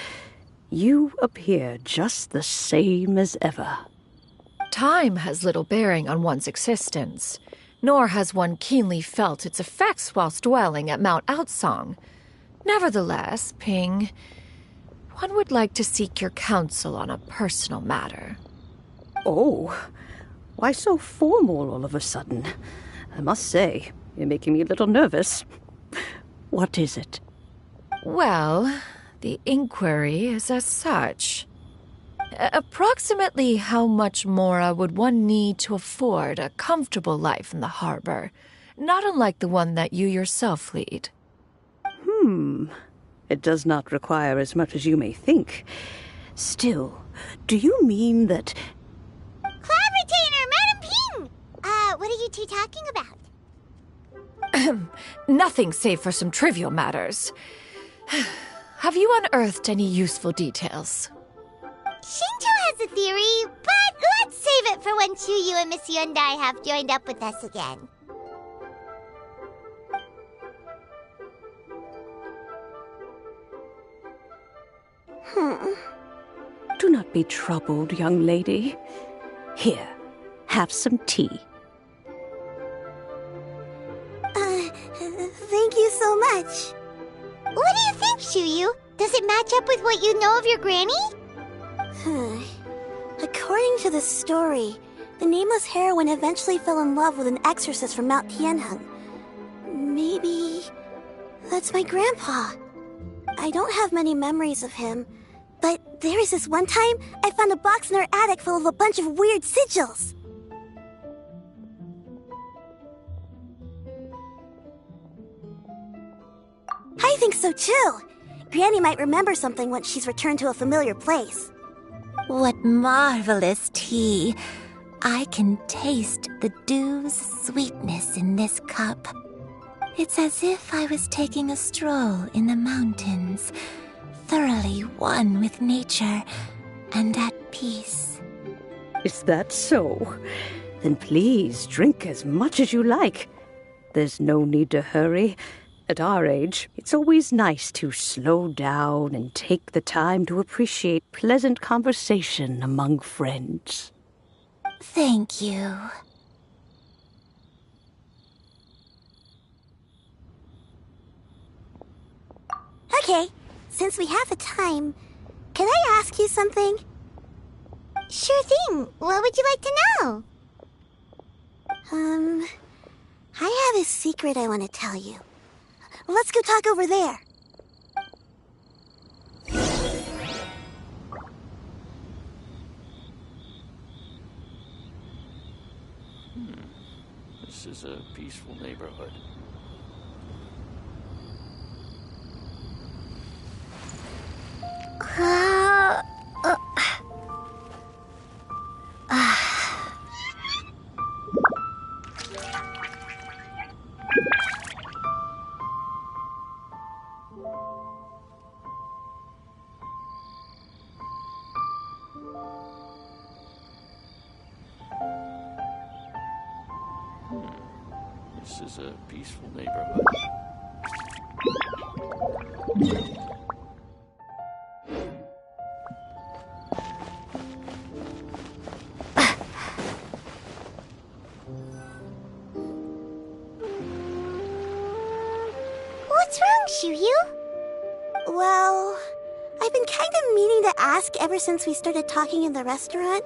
you appear just the same as ever. Time has little bearing on one's existence, nor has one keenly felt its effects whilst dwelling at Mount Outsong. Nevertheless, Ping, one would like to seek your counsel on a personal matter. Oh, why so formal all of a sudden? I must say, you're making me a little nervous. What is it? Well, the inquiry is as such. Approximately how much more would one need to afford a comfortable life in the harbor, not unlike the one that you yourself lead? It does not require as much as you may think. Still, do you mean that... Cloud Retainer, Madam Ping What are you two talking about? Nothing save for some trivial matters. Have you unearthed any useful details? Shinto has a theory, but let's save it for when Chuyu and Miss Yundai have joined up with us again. Do not be troubled, young lady. Here, have some tea. Thank you so much. What do you think, Chuyu? Does it match up with what you know of your granny? According to the story, the nameless heroine eventually fell in love with an exorcist from Mount Tianheng. Maybe that's my grandpa. I don't have many memories of him, but there was this one time I found a box in our attic full of a bunch of weird sigils. I think so too. Granny might remember something once she's returned to a familiar place. What marvelous tea. I can taste the dew's sweetness in this cup. It's as if I was taking a stroll in the mountains, thoroughly one with nature and at peace. Is that so? Then please drink as much as you like. There's no need to hurry. At our age, it's always nice to slow down and take the time to appreciate pleasant conversation among friends. Thank you. Okay, since we have the time, can I ask you something? Sure thing. What would you like to know? I have a secret I want to tell you. Let's go talk over there. This is a peaceful neighborhood. This is a peaceful neighborhood. What's wrong, Chuyu? Well, I've been kind of meaning to ask ever since we started talking in the restaurant,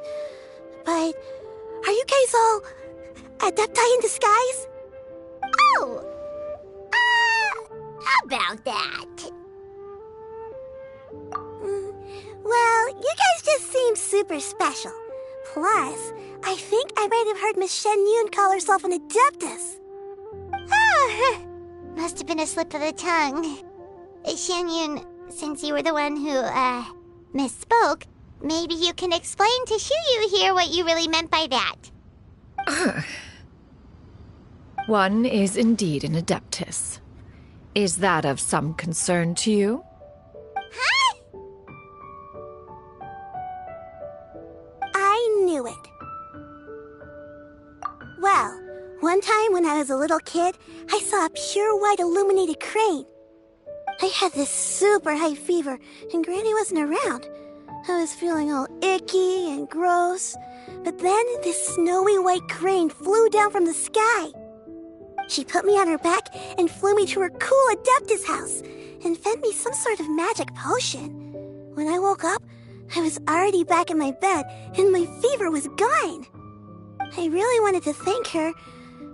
but are you guys all adepti in disguise? Oh! About that. Well, you guys just seem super special. Plus, I think I might have heard Miss Shen Yun call herself an adeptus. Ah, must have been a slip of the tongue. Shen Yun, since you were the one who, misspoke, maybe you can explain to Chuyu here what you really meant by that. One is indeed an adeptus. Is that of some concern to you? Huh? I knew it. Well, one time when I was a little kid, I saw a pure white illuminated crane. I had this super high fever, and Granny wasn't around. I was feeling all icky and gross. But then this snowy white crane flew down from the sky. She put me on her back and flew me to her cool Adeptus house and fed me some sort of magic potion. When I woke up, I was already back in my bed and my fever was gone. I really wanted to thank her,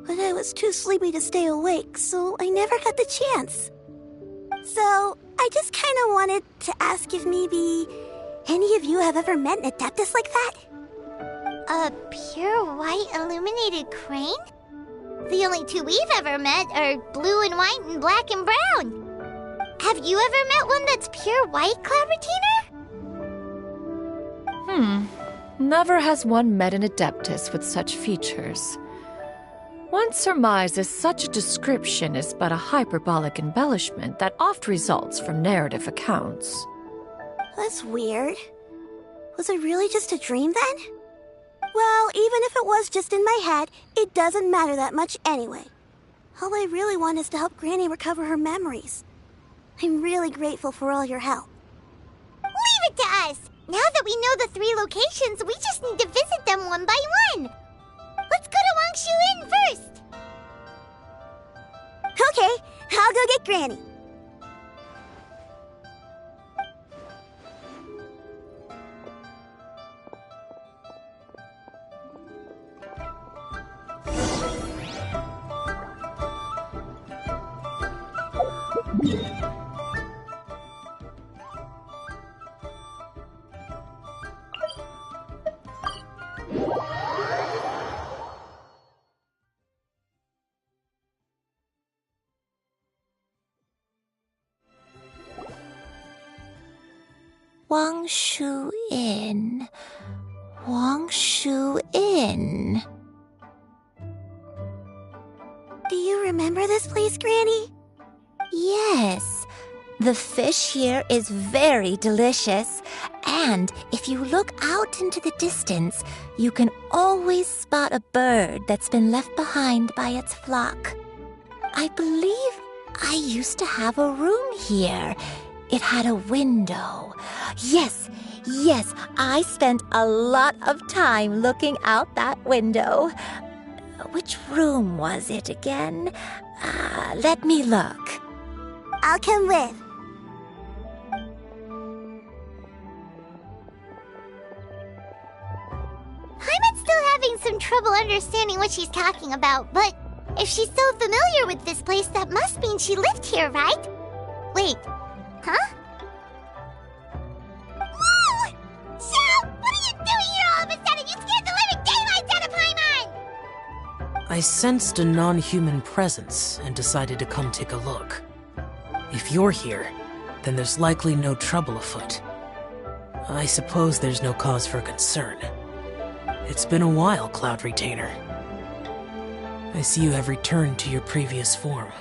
but I was too sleepy to stay awake, so I never got the chance. So, I just kind of wanted to ask if maybe any of you have ever met an Adeptus like that? A pure white illuminated crane? The only two we've ever met are blue and white and black and brown. Have you ever met one that's pure white, Clavertiner? Never has one met an adeptus with such features. One surmises such a description is but a hyperbolic embellishment that oft results from narrative accounts. That's weird. Was it really just a dream then? Well, even if it was just in my head, it doesn't matter that much anyway. All I really want is to help Granny recover her memories. I'm really grateful for all your help. Leave it to us! Now that we know the 3 locations, we just need to visit them one by one. Let's go to Wangshu Inn first! Okay, I'll go get Granny. Wangshu Inn. Wangshu Inn. Do you remember this place, Granny? Yes. The fish here is very delicious. And if you look out into the distance, you can always spot a bird that's been left behind by its flock. I believe I used to have a room here. It had a window. Yes, I spent a lot of time looking out that window. Which room was it again? Let me look. I'll come with. Paimon's still having some trouble understanding what she's talking about, but if she's so familiar with this place, that must mean she lived here, right? Wait, huh? Whoa! Shao, what are you doing here all of a sudden? You scared the living daylights out of Paimon! I sensed a non-human presence and decided to come take a look. If you're here, then there's likely no trouble afoot. I suppose there's no cause for concern. It's been a while, Cloud Retainer. I see you have returned to your previous form.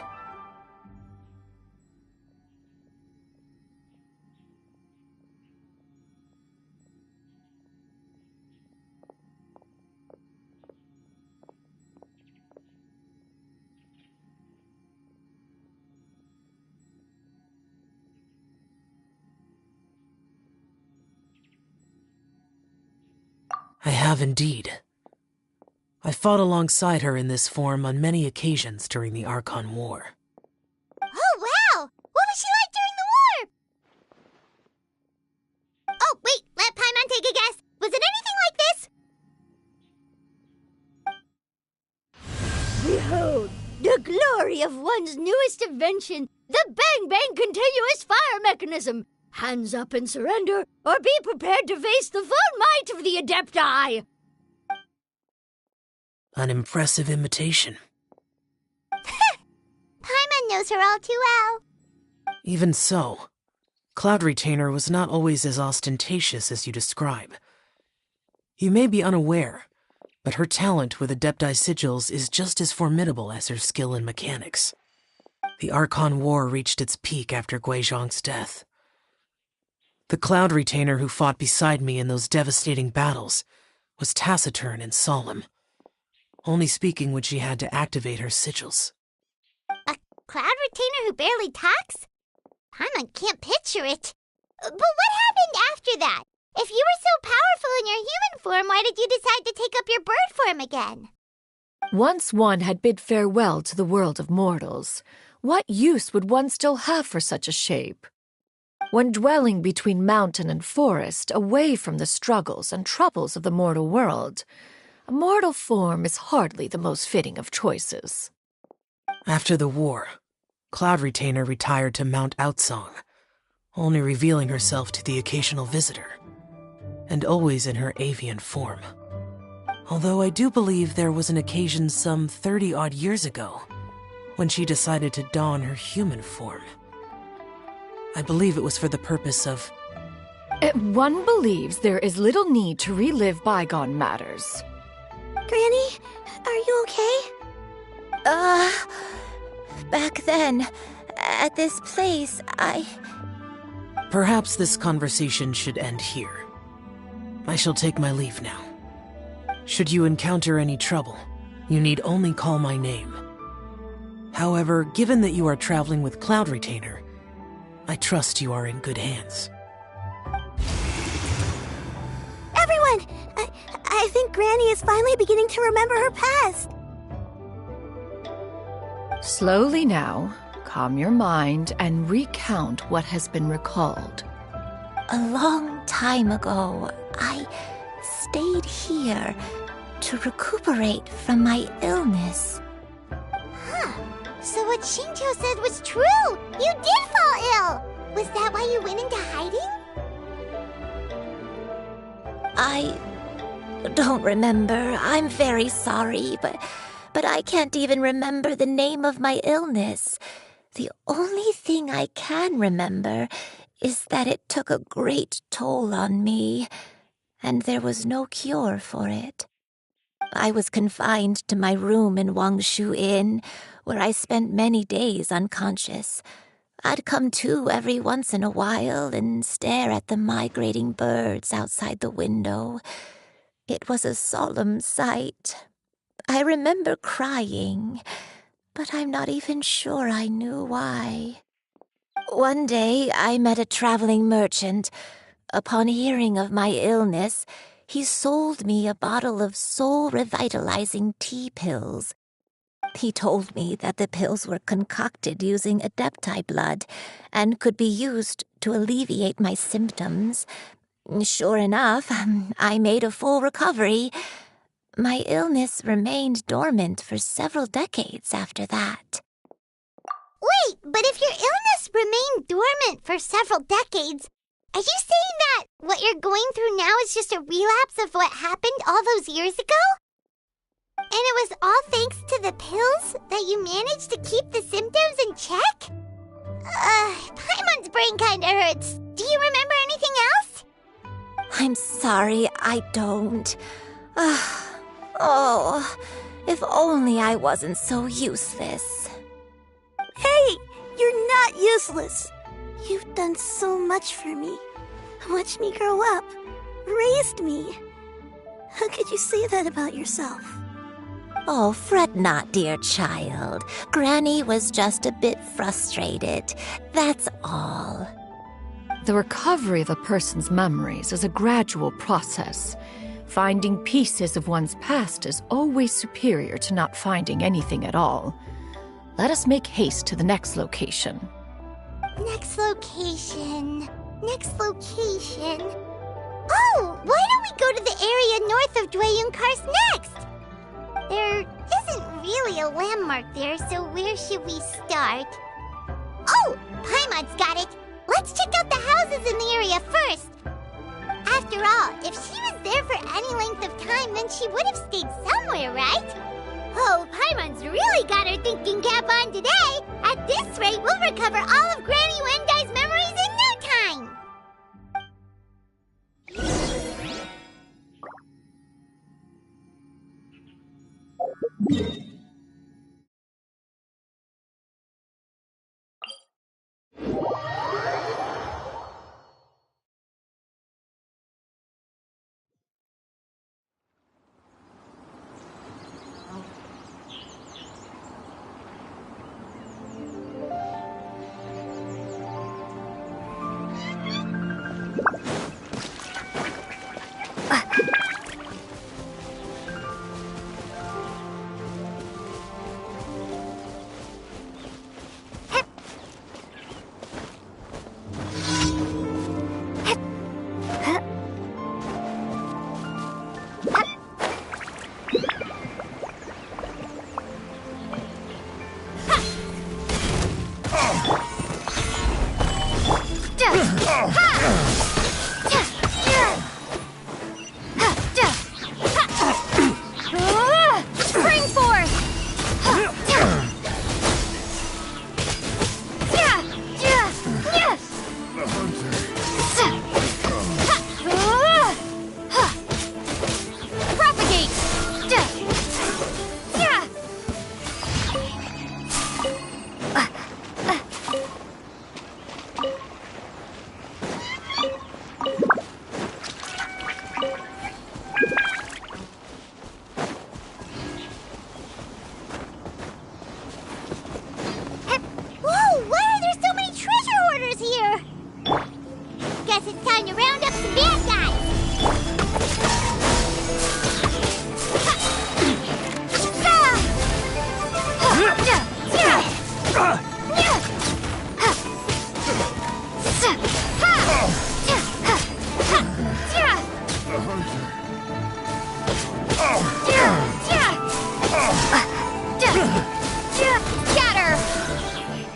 I have indeed. I fought alongside her in this form on many occasions during the Archon War. Oh, wow! What was she like during the war? Oh, wait, let Paimon take a guess. Was it anything like this? Behold, the glory of one's newest invention, the Bang Bang Continuous Fire Mechanism. Hands up and surrender, or be prepared to face the full might of the Adepti! An impressive imitation. Paimon knows her all too well. Even so, Cloud Retainer was not always as ostentatious as you describe. You may be unaware, but her talent with Adepti sigils is just as formidable as her skill in mechanics. The Archon War reached its peak after Guizhong's death. The Cloud Retainer who fought beside me in those devastating battles was taciturn and solemn, only speaking when she had to activate her sigils. A Cloud Retainer who barely talks? Paimon can't picture it. But what happened after that? If you were so powerful in your human form, why did you decide to take up your bird form again? Once one had bid farewell to the world of mortals, what use would one still have for such a shape? When dwelling between mountain and forest, away from the struggles and troubles of the mortal world, a mortal form is hardly the most fitting of choices. After the war, Cloud Retainer retired to Mount Outsong, only revealing herself to the occasional visitor, and always in her avian form. Although I do believe there was an occasion some 30-odd years ago when she decided to don her human form. I believe it was for the purpose of... One believes there is little need to relive bygone matters. Granny, are you okay? Back then, at this place, Perhaps this conversation should end here. I shall take my leave now. Should you encounter any trouble, you need only call my name. However, given that you are traveling with Cloud Retainer, I trust you are in good hands. Everyone! I think Granny is finally beginning to remember her past. Slowly now, calm your mind and recount what has been recalled. A long time ago, I stayed here to recuperate from my illness. Huh. So what Shinjo said was true! You did fall ill! Was that why you went into hiding? I don't remember. I'm very sorry, but I can't even remember the name of my illness. The only thing I can remember is that it took a great toll on me, and there was no cure for it. I was confined to my room in Wangshu Inn, where I spent many days unconscious. I'd come to every once in a while and stare at the migrating birds outside the window. It was a solemn sight. I remember crying, but I'm not even sure I knew why. One day, I met a traveling merchant. Upon hearing of my illness, he sold me a bottle of soul-revitalizing tea pills. He told me that the pills were concocted using Adepti blood and could be used to alleviate my symptoms. Sure enough, I made a full recovery. My illness remained dormant for several decades after that. Wait, but if your illness remained dormant for several decades, are you saying that what you're going through now is just a relapse of what happened all those years ago? And it was all thanks to the pills that you managed to keep the symptoms in check? Paimon's brain kinda hurts. Do you remember anything else? I'm sorry, I don't. Oh, if only I wasn't so useless. Hey, you're not useless. You've done so much for me. Watched me grow up. Raised me. How could you say that about yourself? Oh, fret not, dear child. Granny was just a bit frustrated. That's all. The recovery of a person's memories is a gradual process. Finding pieces of one's past is always superior to not finding anything at all. Let us make haste to the next location. Next location. Oh, why don't we go to the area north of Dwayunkars next? There isn't really a landmark there, so where should we start? Oh, Paimon's got it. Let's check out the houses in the area first. After all, if she was there for any length of time, then she would have stayed somewhere, right? Oh, Paimon's really got her thinking cap on today. At this rate, we'll recover all of Granny Wendai's memories in no time.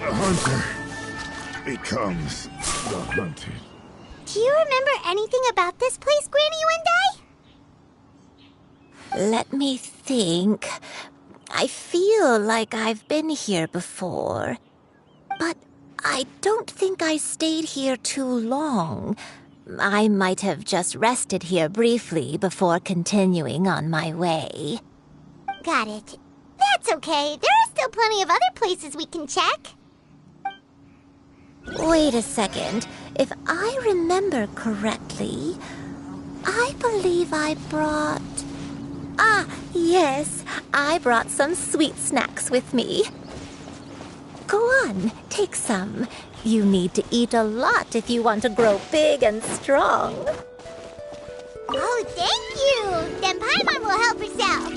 The hunter becomes the hunted. Do you remember anything about this place, Granny Wendai? Let me think. I feel like I've been here before, but I don't think I stayed here too long. I might have just rested here briefly before continuing on my way. Got it. That's okay. There are still plenty of other places we can check. Wait a second. If I remember correctly, I believe I brought... Ah, yes. I brought some sweet snacks with me. Go on, take some. You need to eat a lot if you want to grow big and strong. Oh, thank you! Then Paimon will help herself.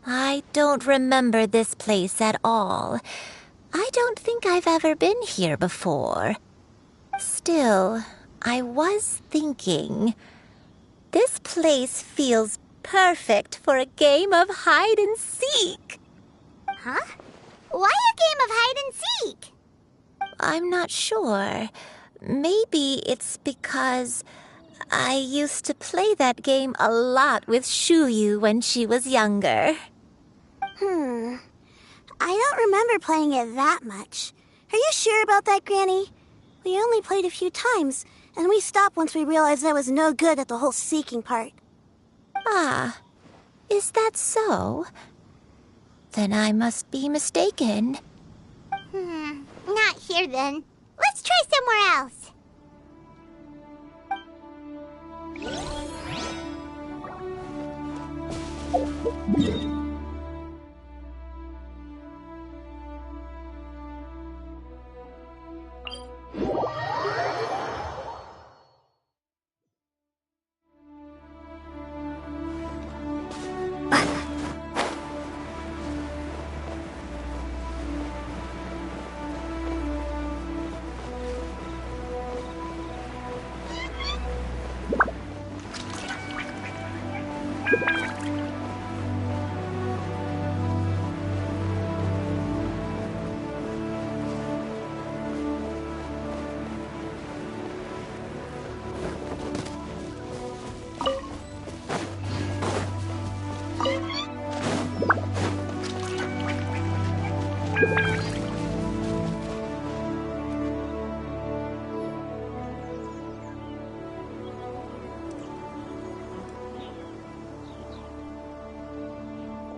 I don't remember this place at all. I don't think I've ever been here before. Still, I was thinking, this place feels perfect for a game of hide and seek. Huh? Why a game of hide and seek? I'm not sure. Maybe it's because I used to play that game a lot with Shuyu when she was younger. I don't remember playing it that much. Are you sure about that, Granny? We only played a few times, and we stopped once we realized I was no good at the whole seeking part. Ah, is that so? Then I must be mistaken. Not here then. Let's try somewhere else.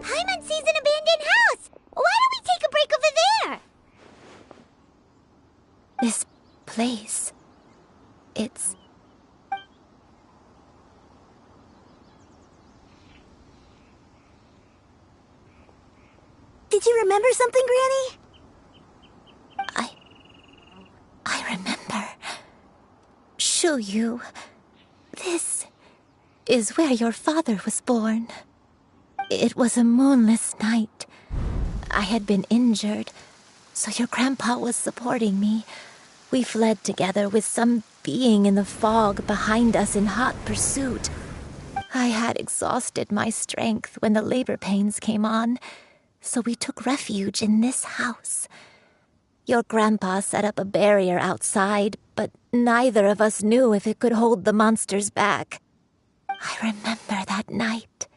Paimon sees an abandoned house! Why don't we take a break over there? This place, it's... Did you remember something, Granny? I remember. Shuyu, this is where your father was born. It was a moonless night. I had been injured, so your grandpa was supporting me. We fled together with some being in the fog behind us in hot pursuit. I had exhausted my strength when the labor pains came on, so we took refuge in this house. Your grandpa set up a barrier outside, but neither of us knew if it could hold the monsters back. I remember that night.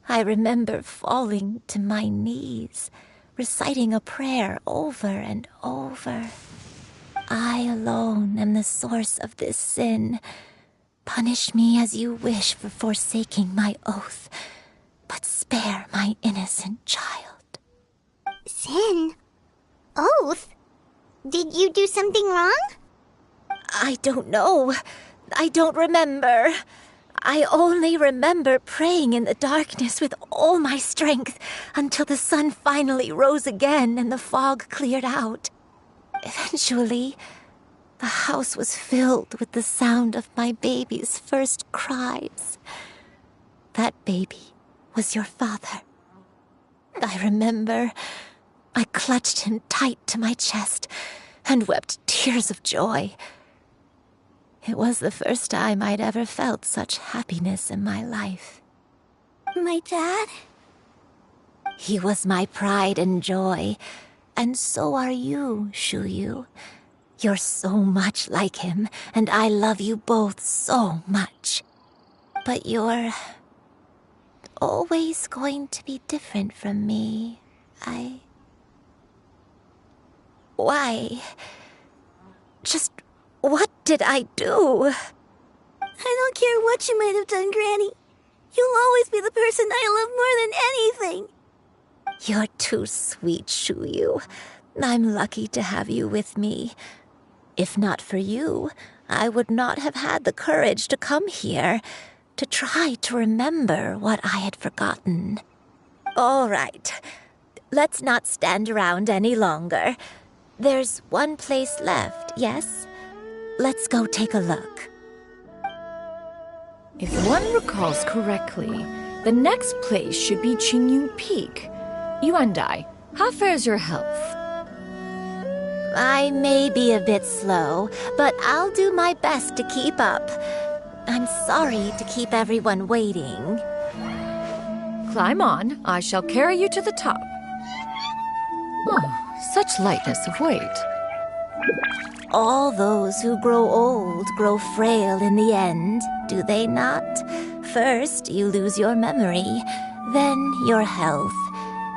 I remember falling to my knees, reciting a prayer over and over. I alone am the source of this sin. Punish me as you wish for forsaking my oath, but spare my innocent child. Sin? Oath? Did you do something wrong? I don't know. I don't remember. I only remember praying in the darkness with all my strength until the sun finally rose again and the fog cleared out. Eventually, the house was filled with the sound of my baby's first cries. That baby was your father. I remember I clutched him tight to my chest and wept tears of joy. It was the first time I'd ever felt such happiness in my life. My dad? He was my pride and joy, and so are you, Shuyu. You're so much like him, and I love you both so much. But you're always going to be different from me. Why? Just what did I do? I don't care what you might have done, Granny. You'll always be the person I love more than anything. You're too sweet, Shuyu. I'm lucky to have you with me. If not for you, I would not have had the courage to come here, to try to remember what I had forgotten. All right, let's not stand around any longer. There's one place left, yes? Let's go take a look. If one recalls correctly, the next place should be Qingyun Peak. Yuandai, how fares your health? I may be a bit slow, but I'll do my best to keep up. I'm sorry to keep everyone waiting. Climb on. I shall carry you to the top. Oh, such lightness of weight. All those who grow old grow frail in the end, do they not? First, you lose your memory, then your health.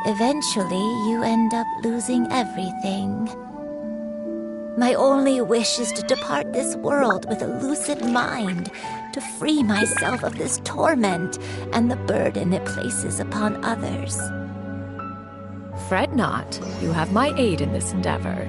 Eventually, you end up losing everything. My only wish is to depart this world with a lucid mind, to free myself of this torment and the burden it places upon others. Fret not. You have my aid in this endeavor.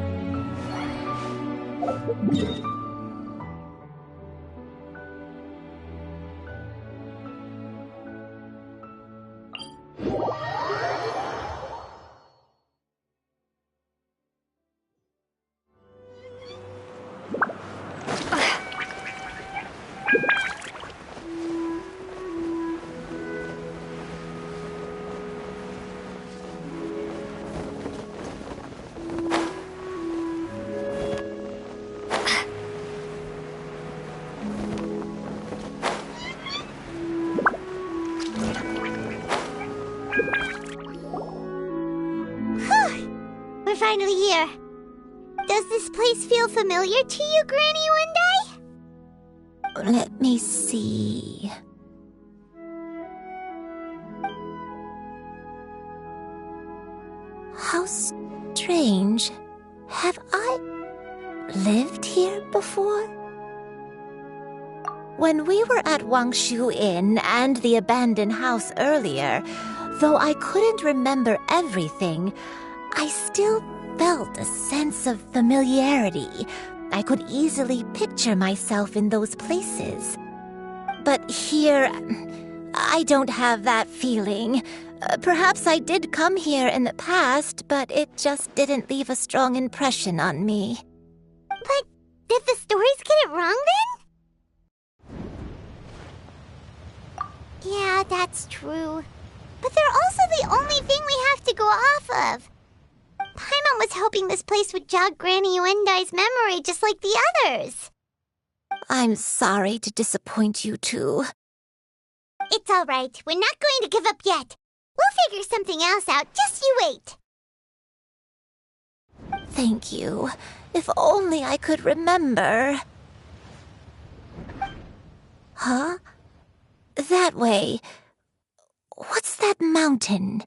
We're finally here. Does this place feel familiar to you, Granny Yuandai? Let me see. How strange. Have I lived here before? When we were at Wangshu Inn and the abandoned house earlier, though I couldn't remember everything, I still felt a sense of familiarity. I could easily picture myself in those places. But here, I don't have that feeling. Perhaps I did come here in the past, but it just didn't leave a strong impression on me. But did the stories get it wrong then? Yeah, that's true. But they're also the only thing we have to go off of. Paimon Paimon was hoping this place would jog Granny Uendai's memory just like the others. I'm sorry to disappoint you two. It's all right. We're not going to give up yet. We'll figure something else out. Just you wait. Thank you. If only I could remember. Huh? That way. What's that mountain?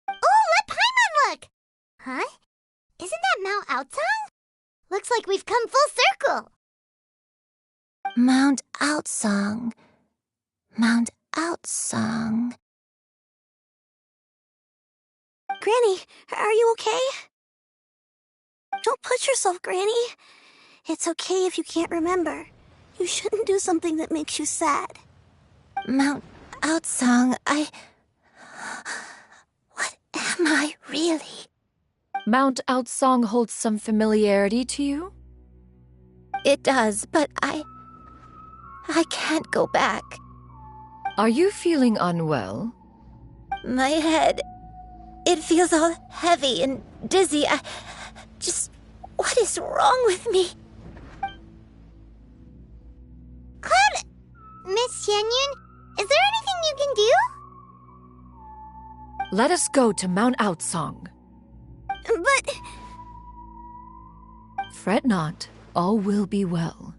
Oh, let Paimon look! Huh? Isn't that Mount Outsong? Looks like we've come full circle. Mount Outsong. Mount Outsong. Granny, are you okay? Don't push yourself, Granny. It's okay if you can't remember. You shouldn't do something that makes you sad. Mount Outsong, What am I really? Mount Outsong holds some familiarity to you? It does, but I can't go back. Are you feeling unwell? My head, it feels all heavy and dizzy. What is wrong with me? Cloud, Miss Xianyun, is there anything you can do? Let us go to Mount Outsong. But... Fret not, all will be well.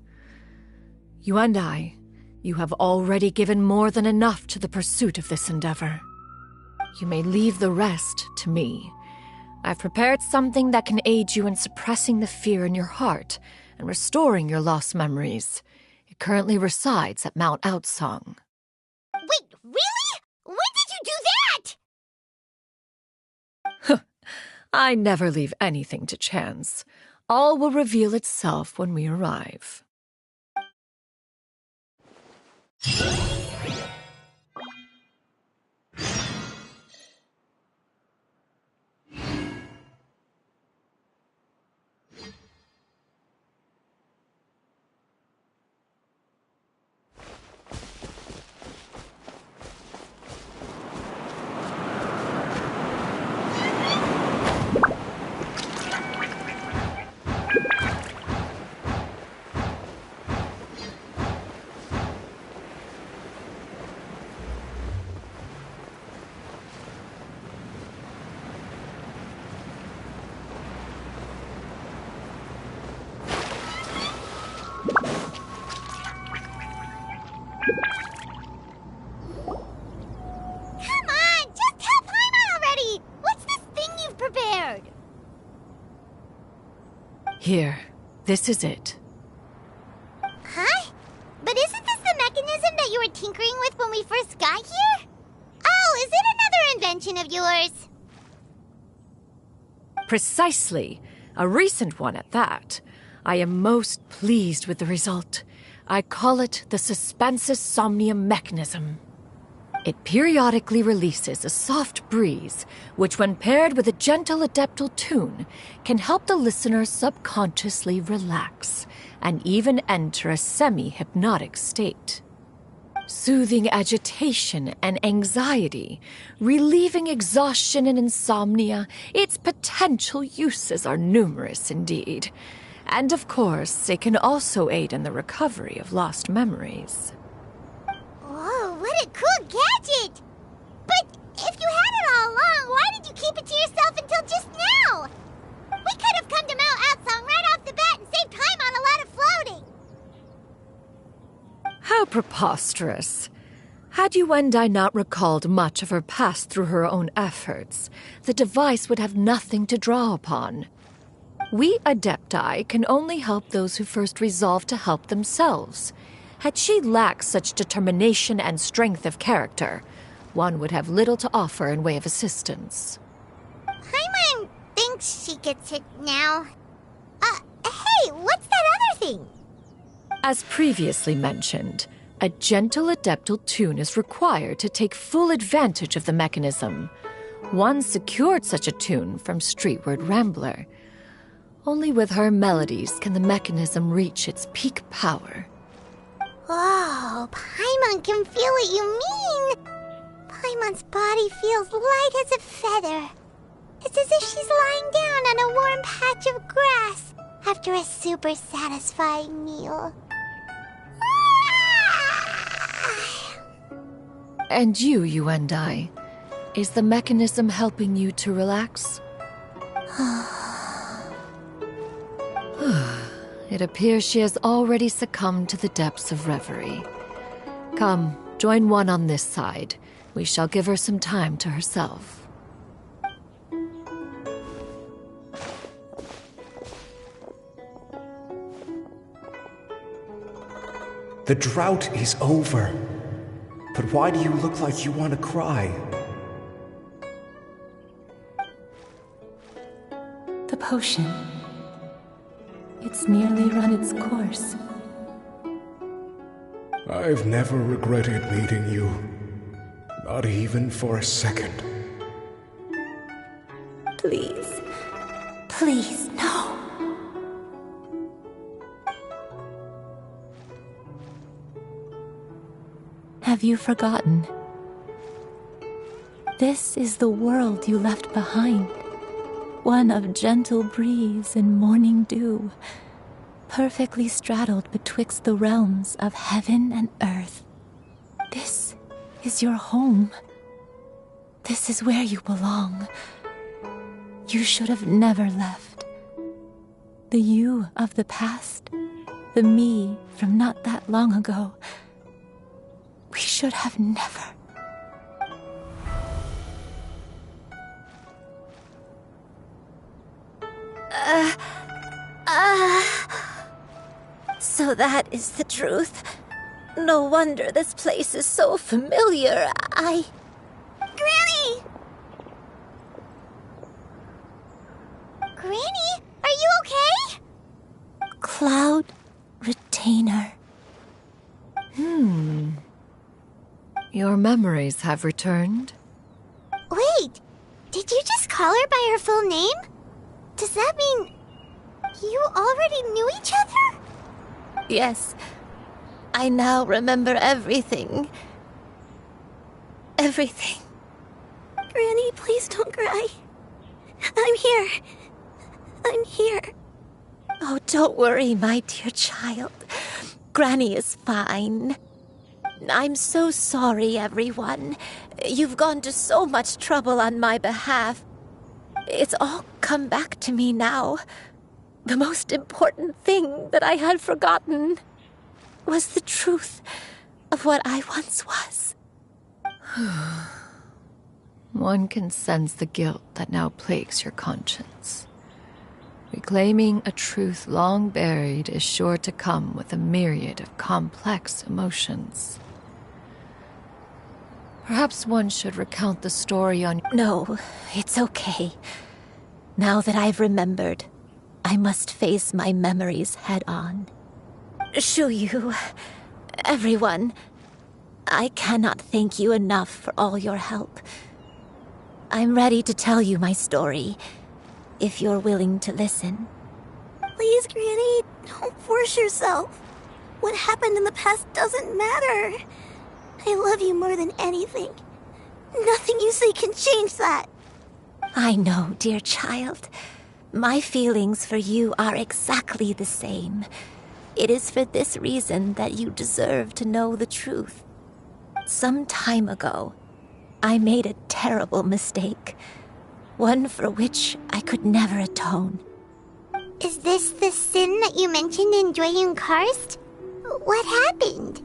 You and I, you have already given more than enough to the pursuit of this endeavor. You may leave the rest to me. I've prepared something that can aid you in suppressing the fear in your heart and restoring your lost memories. It currently resides at Mount Outsong. Wait, really? When did you do that? I never leave anything to chance. All will reveal itself when we arrive. Here, this is it. Huh? But isn't this the mechanism that you were tinkering with when we first got here? Oh, is it another invention of yours? Precisely. A recent one at that. I am most pleased with the result. I call it the Suspensus Somnium mechanism. It periodically releases a soft breeze, which when paired with a gentle adeptal tune, can help the listener subconsciously relax and even enter a semi-hypnotic state. Soothing agitation and anxiety, relieving exhaustion and insomnia, its potential uses are numerous indeed. And of course, it can also aid in the recovery of lost memories. Whoa, what a cool gadget! But if you had it all along, why did you keep it to yourself until just now? We could have come to Mount Outsong right off the bat and saved time on a lot of floating. How preposterous. Had Uendai not recalled much of her past through her own efforts, the device would have nothing to draw upon. We Adepti can only help those who first resolve to help themselves. Had she lacked such determination and strength of character, one would have little to offer in way of assistance. Paimon thinks she gets it now. Hey, what's that other thing? As previously mentioned, a gentle adeptal tune is required to take full advantage of the mechanism. One secured such a tune from Streetward Rambler. Only with her melodies can the mechanism reach its peak power. Whoa, Paimon can feel what you mean. Paimon's body feels light as a feather. It's as if she's lying down on a warm patch of grass after a super satisfying meal. And you and I. Is the mechanism helping you to relax? It appears she has already succumbed to the depths of reverie. Come, join one on this side. We shall give her some time to herself. The drought is over. But why do you look like you want to cry? The potion. It's nearly run its course. I've never regretted meeting you. Not even for a second. Please. Please, no. Have you forgotten? This is the world you left behind. One of gentle breeze and morning dew, perfectly straddled betwixt the realms of heaven and earth. This is your home. This is where you belong. You should have never left. The you of the past, the me from not that long ago, we should have never. So that is the truth. No wonder this place is so familiar. Granny! Granny, are you okay? Cloud Retainer. Your memories have returned? Wait, did you just call her by her full name? Does that mean you already knew each other? Yes. I now remember everything. Everything. Granny, please don't cry. I'm here. I'm here. Oh, don't worry, my dear child. Granny is fine. I'm so sorry, everyone. You've gone to so much trouble on my behalf. It's all come back to me now. The most important thing that I had forgotten was the truth of what I once was. One can sense the guilt that now plagues your conscience. Reclaiming a truth long buried is sure to come with a myriad of complex emotions. Perhaps one should recount the story on... No, it's okay. Now that I've remembered, I must face my memories head on. Shuyu, everyone, I cannot thank you enough for all your help. I'm ready to tell you my story, if you're willing to listen. Please, Granny, don't force yourself. What happened in the past doesn't matter. I love you more than anything. Nothing you say can change that. I know, dear child. My feelings for you are exactly the same. It is for this reason that you deserve to know the truth. Some time ago, I made a terrible mistake. One for which I could never atone. Is this the sin that you mentioned in Dwayne Karst? What happened?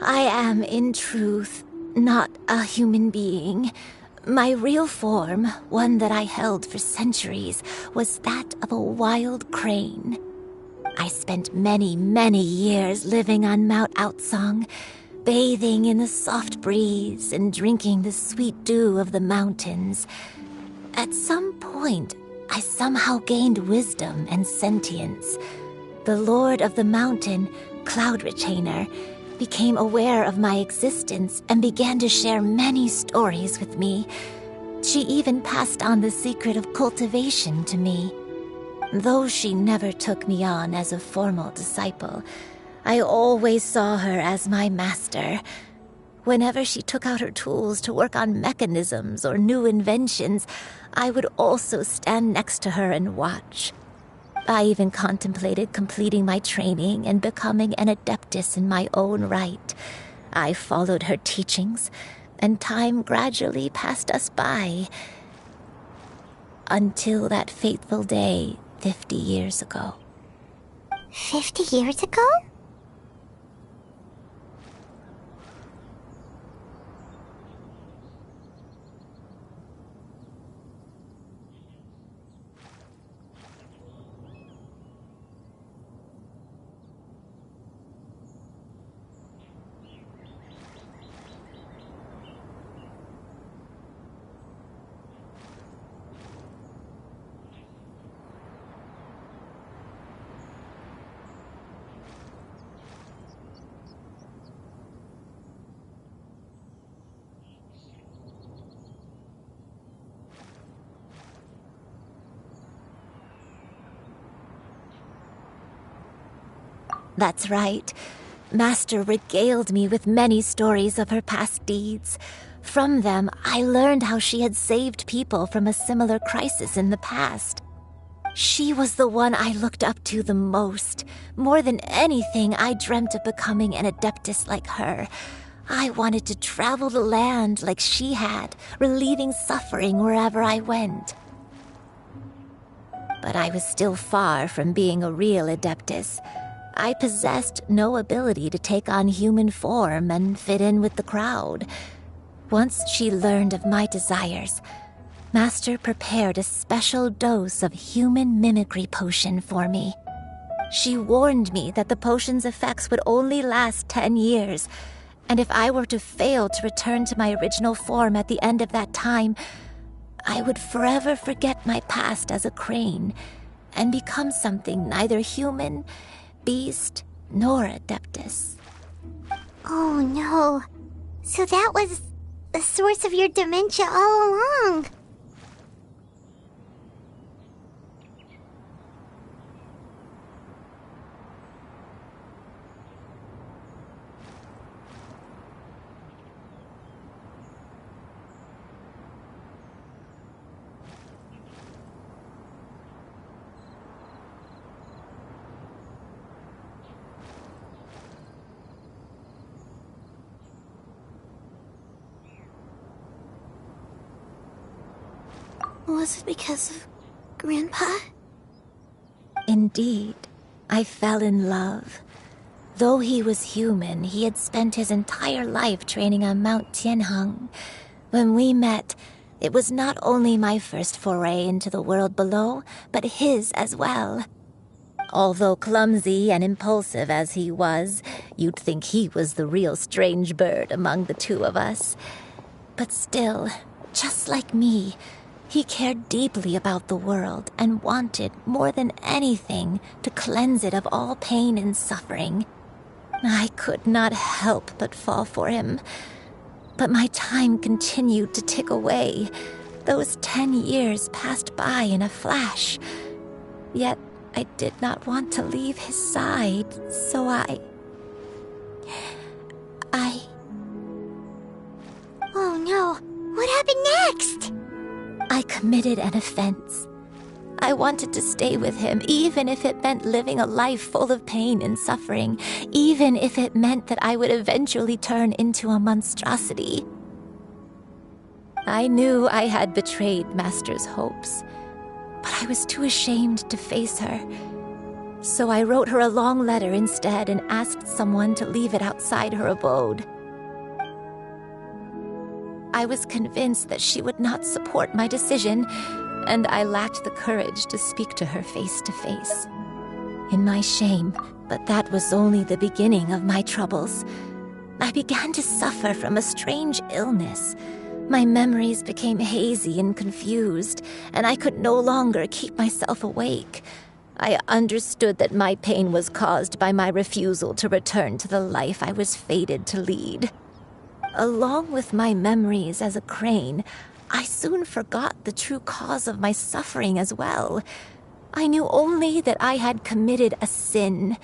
I am, in truth, not a human being. My real form, one that I held for centuries, was that of a wild crane. I spent many, many years living on Mount Outsong, bathing in the soft breeze and drinking the sweet dew of the mountains. At some point, I somehow gained wisdom and sentience. The Lord of the Mountain, Cloud Retainer, became aware of my existence and began to share many stories with me. She even passed on the secret of cultivation to me. Though she never took me on as a formal disciple, I always saw her as my master. Whenever she took out her tools to work on mechanisms or new inventions, I would also stand next to her and watch. I even contemplated completing my training and becoming an adeptus in my own right. I followed her teachings, and time gradually passed us by. Until that fateful day 50 years ago. 50 years ago? That's right. Master regaled me with many stories of her past deeds. From them, I learned how she had saved people from a similar crisis in the past. She was the one I looked up to the most. More than anything, I dreamt of becoming an adeptus like her. I wanted to travel the land like she had, relieving suffering wherever I went. But I was still far from being a real adeptus. I possessed no ability to take on human form and fit in with the crowd. Once she learned of my desires, Master prepared a special dose of human mimicry potion for me. She warned me that the potion's effects would only last 10 years, and if I were to fail to return to my original form at the end of that time, I would forever forget my past as a crane and become something neither human, beast, nor adeptus. Oh no. So that was the source of your dementia all along. Was it because of Grandpa? Indeed, I fell in love. Though he was human, he had spent his entire life training on Mount Tianheng. When we met, it was not only my first foray into the world below, but his as well. Although clumsy and impulsive as he was, you'd think he was the real strange bird among the two of us. But still, just like me, he cared deeply about the world and wanted, more than anything, to cleanse it of all pain and suffering. I could not help but fall for him. But my time continued to tick away. Those 10 years passed by in a flash. Yet I did not want to leave his side, so I... Oh no, what happened next? I committed an offense. I wanted to stay with him, even if it meant living a life full of pain and suffering, even if it meant that I would eventually turn into a monstrosity. I knew I had betrayed Master's hopes, but I was too ashamed to face her. So I wrote her a long letter instead and asked someone to leave it outside her abode. I was convinced that she would not support my decision, and I lacked the courage to speak to her face to face. In my shame, but that was only the beginning of my troubles. I began to suffer from a strange illness. My memories became hazy and confused, and I could no longer keep myself awake. I understood that my pain was caused by my refusal to return to the life I was fated to lead. Along with my memories as a crane, I soon forgot the true cause of my suffering as well. I knew only that I had committed a sin,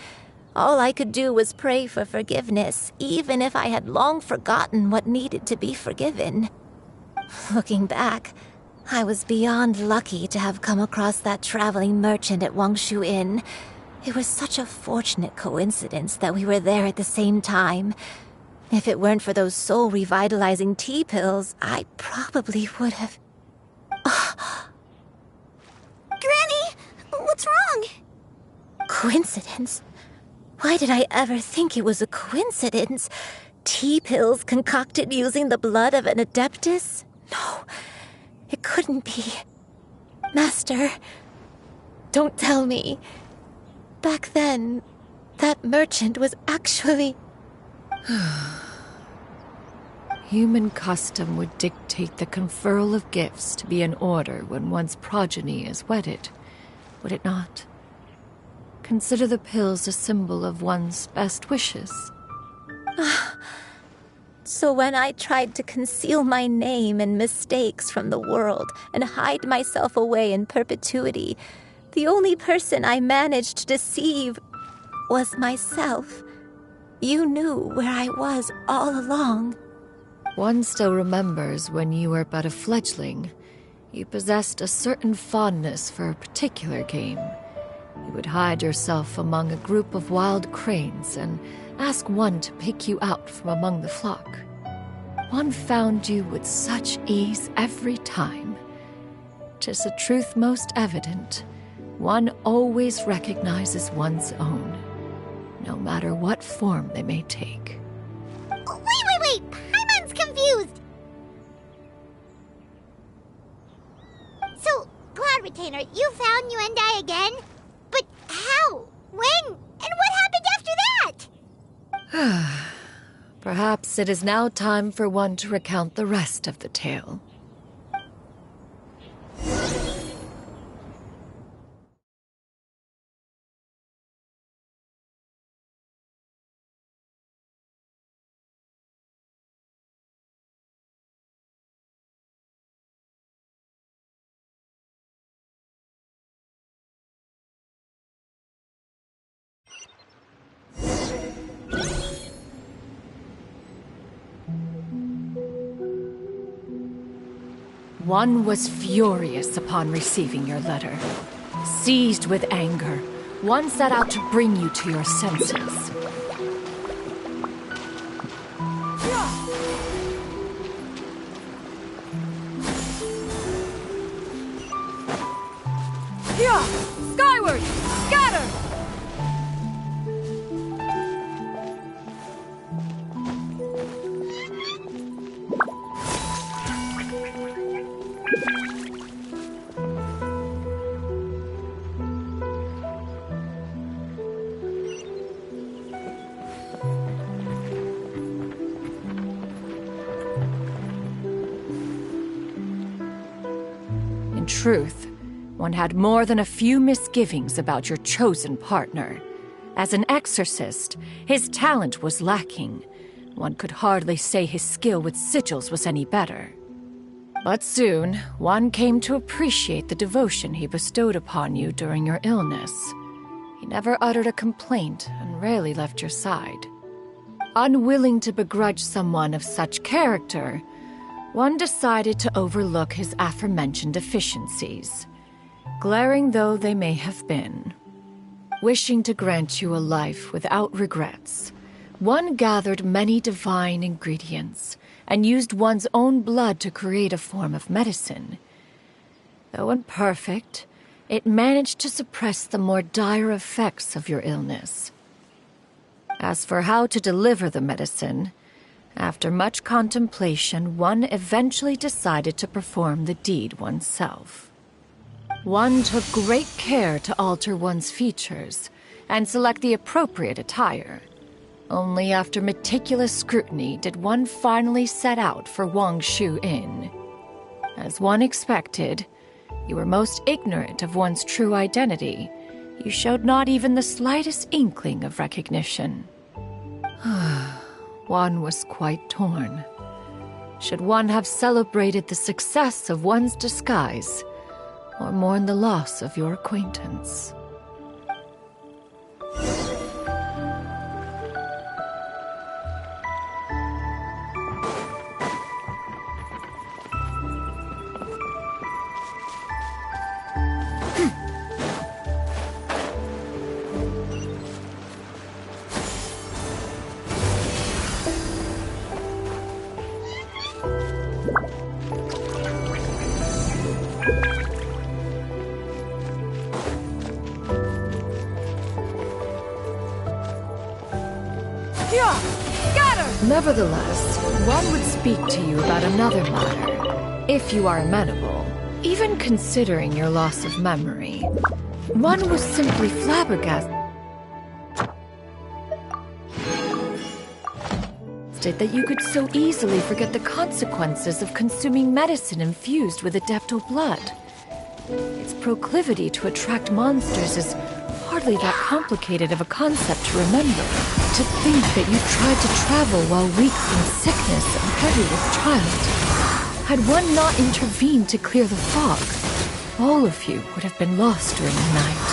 All I could do was pray for forgiveness, even if I had long forgotten what needed to be forgiven. Looking back, I was beyond lucky to have come across that traveling merchant at Wangshu Inn. It was such a fortunate coincidence that we were there at the same time. If it weren't for those soul-revitalizing tea pills, I probably would have... Granny! What's wrong? Coincidence? Why did I ever think it was a coincidence? Tea pills concocted using the blood of an adeptus? No, it couldn't be. Master, don't tell me. Back then, that merchant was actually... Human custom would dictate the conferral of gifts to be in order when one's progeny is wedded, would it not? Consider the pills a symbol of one's best wishes. So when I tried to conceal my name and mistakes from the world and hide myself away in perpetuity, the only person I managed to deceive was myself. You knew where I was all along. One still remembers when you were but a fledgling. You possessed a certain fondness for a particular game. You would hide yourself among a group of wild cranes and ask one to pick you out from among the flock. One found you with such ease every time. 'Tis a truth most evident. One always recognizes one's own, no matter what form they may take. Wait! Paimon's confused! So, Cloud Retainer, you found Yuendai again? But how? When? And what happened after that? Perhaps it is now time for one to recount the rest of the tale. One was furious upon receiving your letter. Seized with anger, one set out to bring you to your senses. Here! Skyward! Scatter! In truth, one had more than a few misgivings about your chosen partner. As an exorcist, his talent was lacking. One could hardly say his skill with sigils was any better. But soon, one came to appreciate the devotion he bestowed upon you during your illness. He never uttered a complaint and rarely left your side. Unwilling to begrudge someone of such character, one decided to overlook his aforementioned deficiencies, glaring though they may have been. Wishing to grant you a life without regrets, one gathered many divine ingredients and used one's own blood to create a form of medicine. Though imperfect, it managed to suppress the more dire effects of your illness. As for how to deliver the medicine, after much contemplation, one eventually decided to perform the deed oneself. One took great care to alter one's features and select the appropriate attire. Only after meticulous scrutiny did one finally set out for Wangshu Inn. As one expected, you were most ignorant of one's true identity. You showed not even the slightest inkling of recognition. One was quite torn. Should one have celebrated the success of one's disguise, or mourn the loss of your acquaintance? Scatter! Nevertheless, one would speak to you about another matter, if you are amenable. Even considering your loss of memory, one was simply flabbergasted that you could so easily forget the consequences of consuming medicine infused with adeptal blood. Its proclivity to attract monsters is hardly that complicated of a concept to remember. To think that you tried to travel while weak from sickness and heavy with child. Had one not intervened to clear the fog, all of you would have been lost during the night.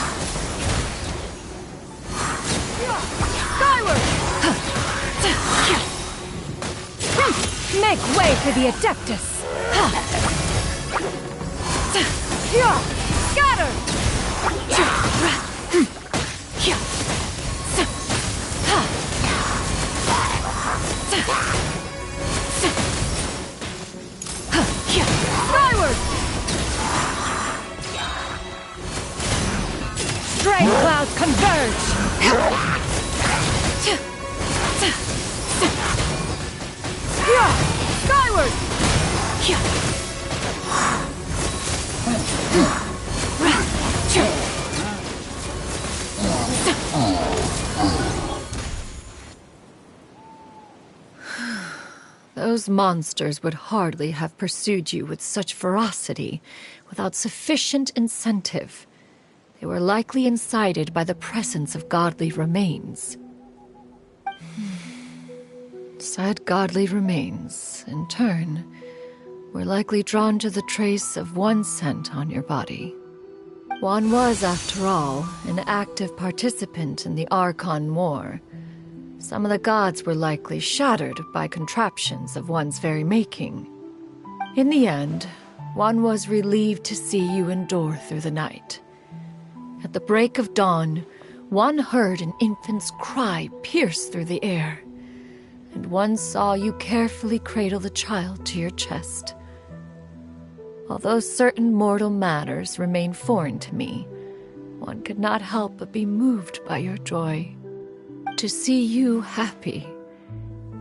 Skyward! Make way for the Adeptus! Scatter! Skyward! Stray clouds converge! Skyward! Those monsters would hardly have pursued you with such ferocity without sufficient incentive. They were likely incited by the presence of godly remains. Said godly remains, in turn, were likely drawn to the trace of one scent on your body. One was, after all, an active participant in the Archon War. Some of the gods were likely shattered by contraptions of one's very making. In the end, one was relieved to see you endure through the night. At the break of dawn, one heard an infant's cry pierce through the air, and one saw you carefully cradle the child to your chest. Although certain mortal matters remain foreign to me, one could not help but be moved by your joy. To see you happy,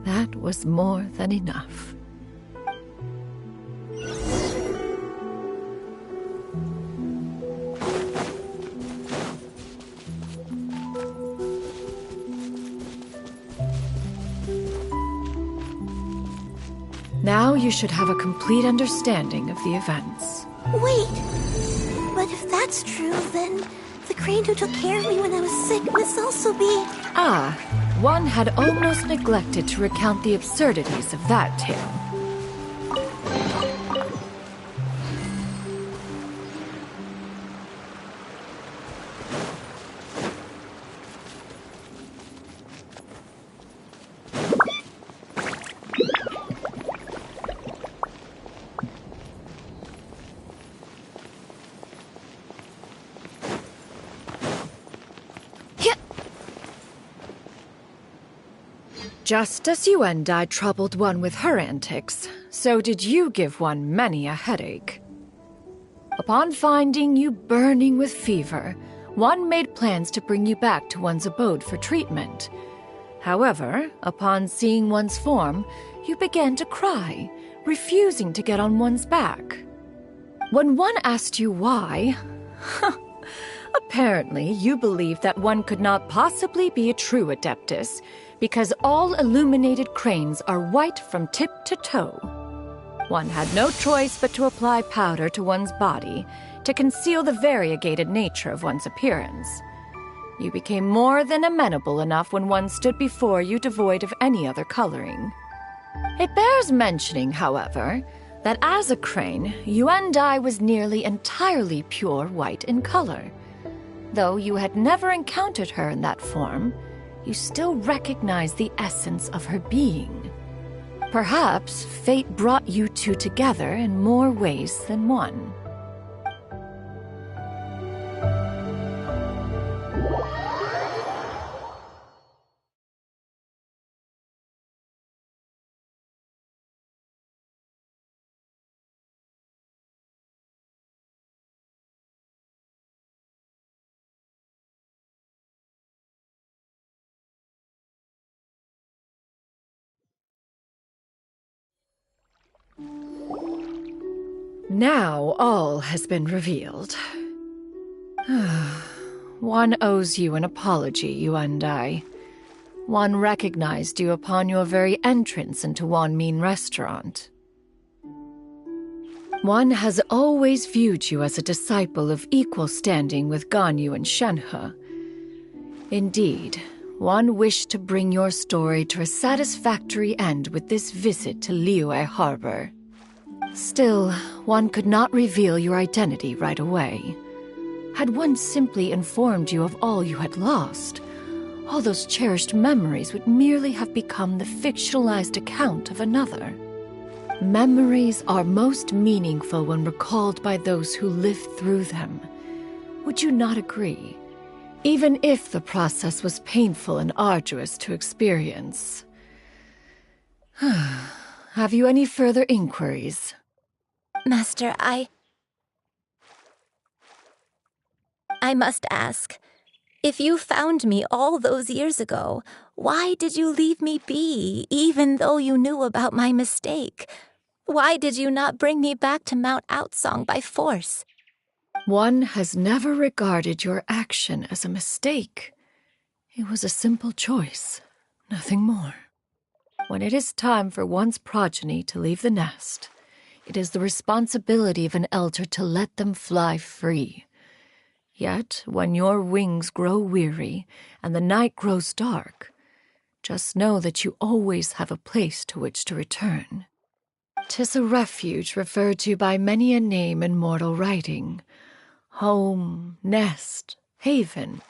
that was more than enough. Now you should have a complete understanding of the events. Wait! But if that's true, then the crane who took care of me when I was sick must also be... Ah, one had almost neglected to recount the absurdities of that tale. Just as you and I troubled one with her antics, so did you give one many a headache. Upon finding you burning with fever, one made plans to bring you back to one's abode for treatment. However, upon seeing one's form, you began to cry, refusing to get on one's back. When one asked you why, apparently you believed that one could not possibly be a true Adeptus, because all illuminated cranes are white from tip to toe. One had no choice but to apply powder to one's body to conceal the variegated nature of one's appearance. You became more than amenable enough when one stood before you devoid of any other coloring. It bears mentioning, however, that as a crane, Yuendai was nearly entirely pure white in color. Though you had never encountered her in that form, you still recognize the essence of her being. Perhaps fate brought you two together in more ways than one. Now all has been revealed. One owes you an apology, Yuan Dai. One recognized you upon your very entrance into Wanmin restaurant. One has always viewed you as a disciple of equal standing with Ganyu and Shenhe. Indeed, one wished to bring your story to a satisfactory end with this visit to Liyue Harbor. Still, one could not reveal your identity right away. Had one simply informed you of all you had lost, all those cherished memories would merely have become the fictionalized account of another. Memories are most meaningful when recalled by those who lived through them. Would you not agree? Even if the process was painful and arduous to experience. Have you any further inquiries? Master, I must ask, if you found me all those years ago, why did you leave me be, even though you knew about my mistake? Why did you not bring me back to Mount Outsong by force? One has never regarded your action as a mistake. It was a simple choice, nothing more. When it is time for one's progeny to leave the nest, it is the responsibility of an elder to let them fly free. Yet, when your wings grow weary and the night grows dark, just know that you always have a place to which to return. 'Tis a refuge referred to by many a name in mortal writing. Home, nest, haven.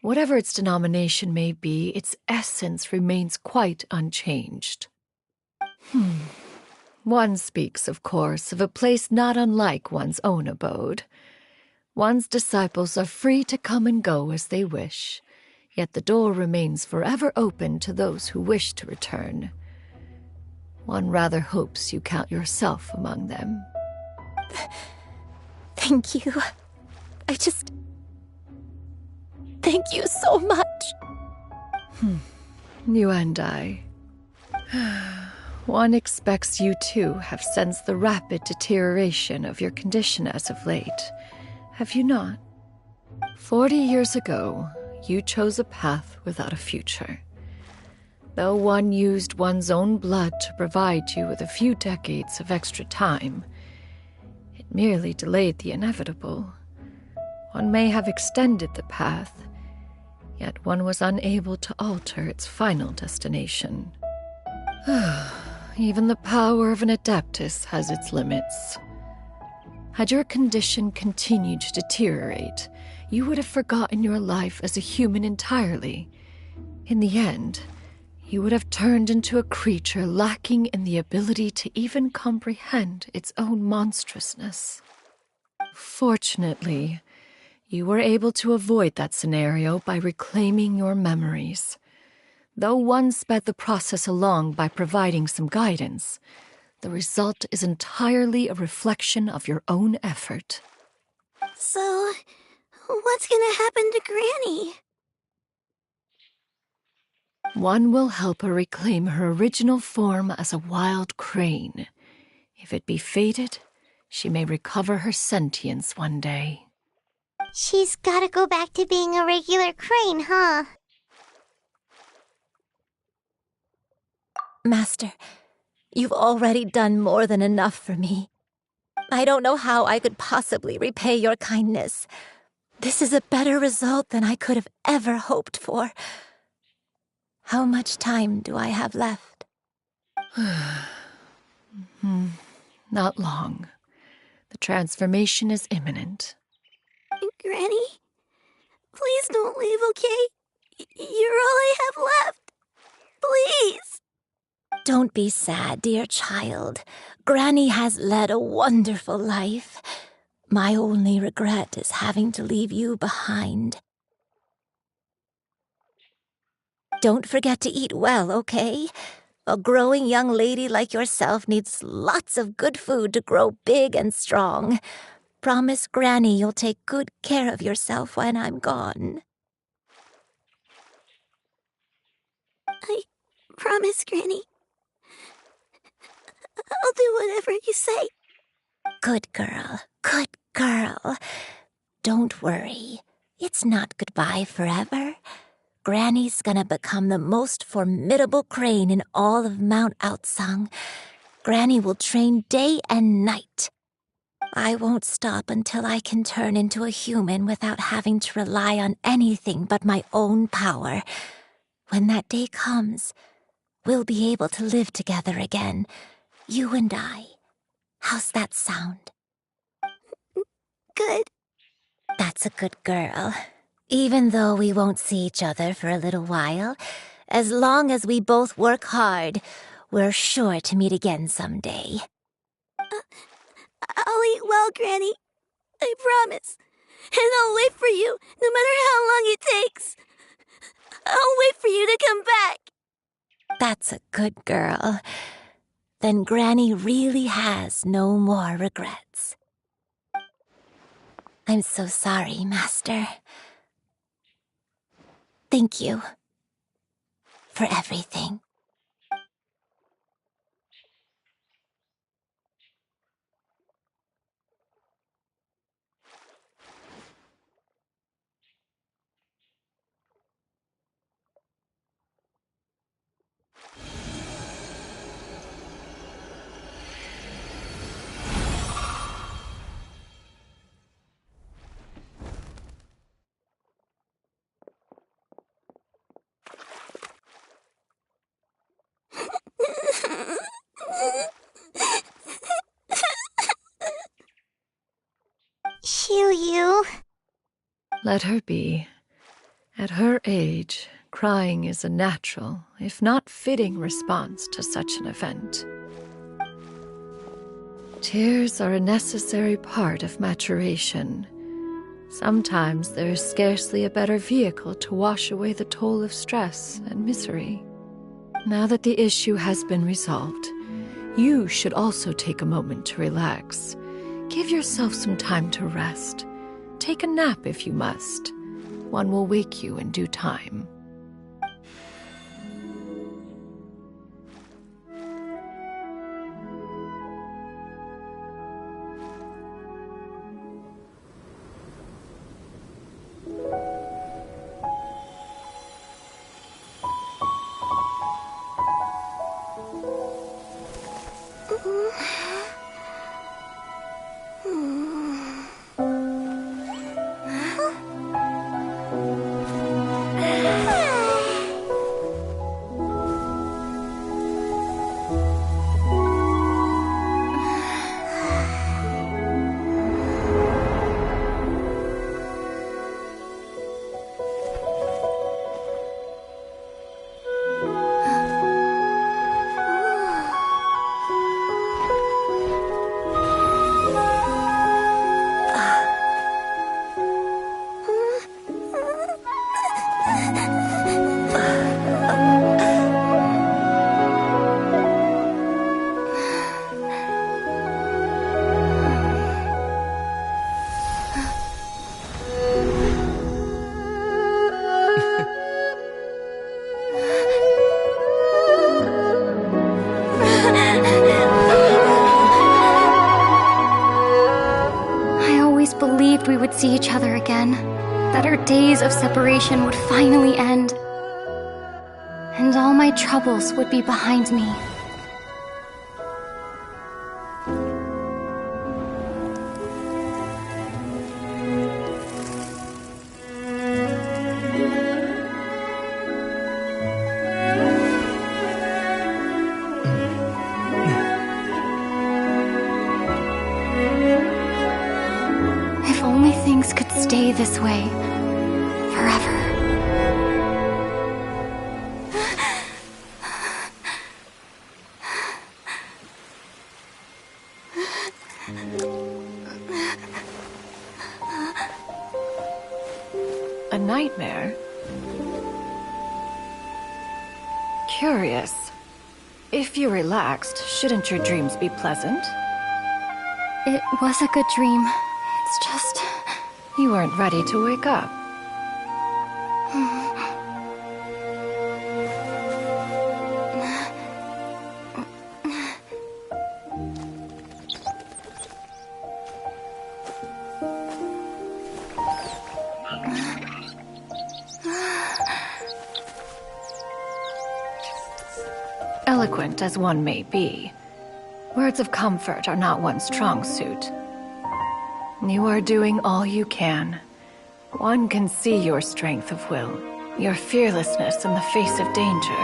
Whatever its denomination may be, its essence remains quite unchanged. One speaks, of course, of a place not unlike one's own abode. One's disciples are free to come and go as they wish, yet the door remains forever open to those who wish to return. One rather hopes you count yourself among them. Thank you. Thank you so much. You and I. One expects you too have sensed the rapid deterioration of your condition as of late. Have you not? 40 years ago, you chose a path without a future. Though one used one's own blood to provide you with a few decades of extra time, it merely delayed the inevitable. One may have extended the path, yet one was unable to alter its final destination. Even the power of an adeptus has its limits. Had your condition continued to deteriorate, you would have forgotten your life as a human entirely. In the end, you would have turned into a creature lacking in the ability to even comprehend its own monstrousness. Fortunately, you were able to avoid that scenario by reclaiming your memories. Though one sped the process along by providing some guidance, the result is entirely a reflection of your own effort. So, what's gonna happen to Granny? One will help her reclaim her original form as a wild crane. If it be fated, she may recover her sentience one day. She's gotta go back to being a regular crane, huh? Master, you've already done more than enough for me. I don't know how I could possibly repay your kindness. This is a better result than I could have ever hoped for. How much time do I have left? Not long. The transformation is imminent. Granny, please don't leave, okay? You're all I have left. Please. Don't be sad, dear child. Granny has led a wonderful life. My only regret is having to leave you behind. Don't forget to eat well, okay? A growing young lady like yourself needs lots of good food to grow big and strong. Promise Granny you'll take good care of yourself when I'm gone. I promise, Granny. I'll do whatever you say. Good girl. Good girl. Don't worry. It's not goodbye forever. Granny's gonna become the most formidable crane in all of Mount Outsung. Granny will train day and night. I won't stop until I can turn into a human without having to rely on anything but my own power. When that day comes, we'll be able to live together again, you and I. How's that sound? Good. That's a good girl. Even though we won't see each other for a little while, as long as we both work hard, we're sure to meet again someday. I'll eat well, Granny. I promise. And I'll wait for you, no matter how long it takes. I'll wait for you to come back. That's a good girl. Then Granny really has no more regrets. I'm so sorry, Master. Thank you for everything. Shiryu. Let her be. At her age, crying is a natural, if not fitting, response to such an event. Tears are a necessary part of maturation. Sometimes there is scarcely a better vehicle to wash away the toll of stress and misery. Now that the issue has been resolved, you should also take a moment to relax. Give yourself some time to rest. Take a nap if you must. One will wake you in due time. We would see each other again, that our days of separation would finally end, and all my troubles would be behind me. Stay this way forever. A nightmare? Curious. If you're relaxed, shouldn't your dreams be pleasant? It was a good dream. It's just... You weren't ready to wake up. Eloquent as one may be, words of comfort are not one's strong suit. You are doing all you can. One can see your strength of will, your fearlessness in the face of danger.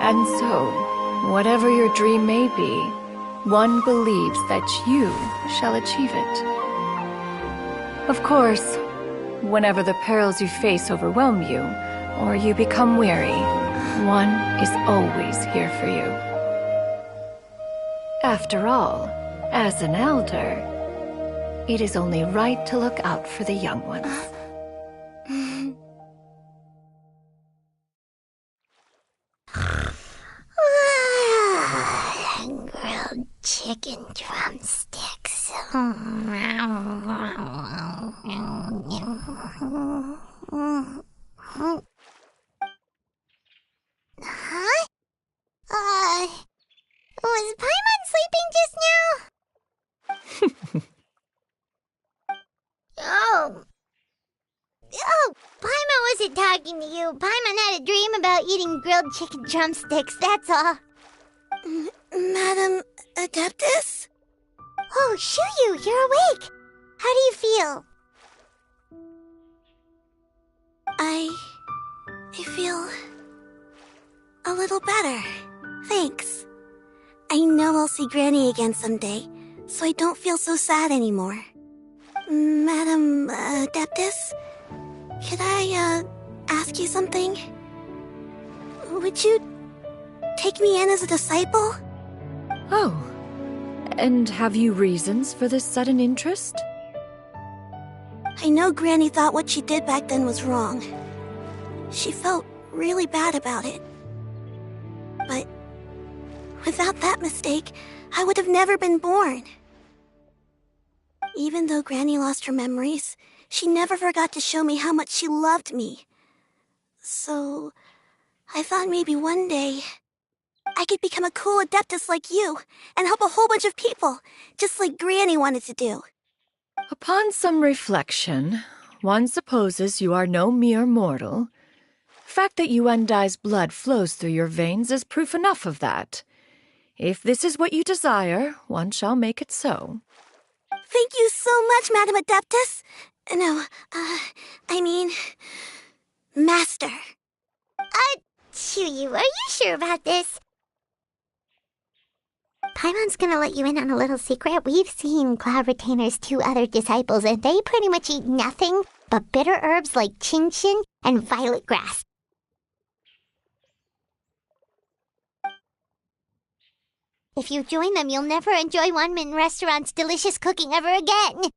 And so, whatever your dream may be, one believes that you shall achieve it. Of course, whenever the perils you face overwhelm you, or you become weary, one is always here for you. After all, as an elder, it is only right to look out for the young ones. Grilled chicken drumsticks. Huh? Was Paimon sleeping just now? Oh, Paimon wasn't talking to you. Paimon had a dream about eating grilled chicken drumsticks, that's all. Madam Adeptus? Oh, Shuyu, you're awake. How do you feel? I feel a little better. Thanks. I know I'll see Granny again someday, so I don't feel so sad anymore. Madam Adeptus, could I ask you something? Would you take me in as a disciple? Oh, and have you reasons for this sudden interest? I know Granny thought what she did back then was wrong. She felt really bad about it. But without that mistake, I would have never been born. Even though Granny lost her memories, she never forgot to show me how much she loved me. So, I thought maybe one day I could become a cool Adeptus like you and help a whole bunch of people, just like Granny wanted to do. Upon some reflection, one supposes you are no mere mortal. The fact that Yuendai's blood flows through your veins is proof enough of that. If this is what you desire, one shall make it so. Thank you so much, Madam Adeptus. No, I mean, Master. Shuyu, are you sure about this? Paimon's gonna let you in on a little secret. We've seen Cloud Retainer's 2 other disciples, and they pretty much eat nothing but bitter herbs like Genshin and violet grass. If you join them, you'll never enjoy One-Min Restaurant's delicious cooking ever again.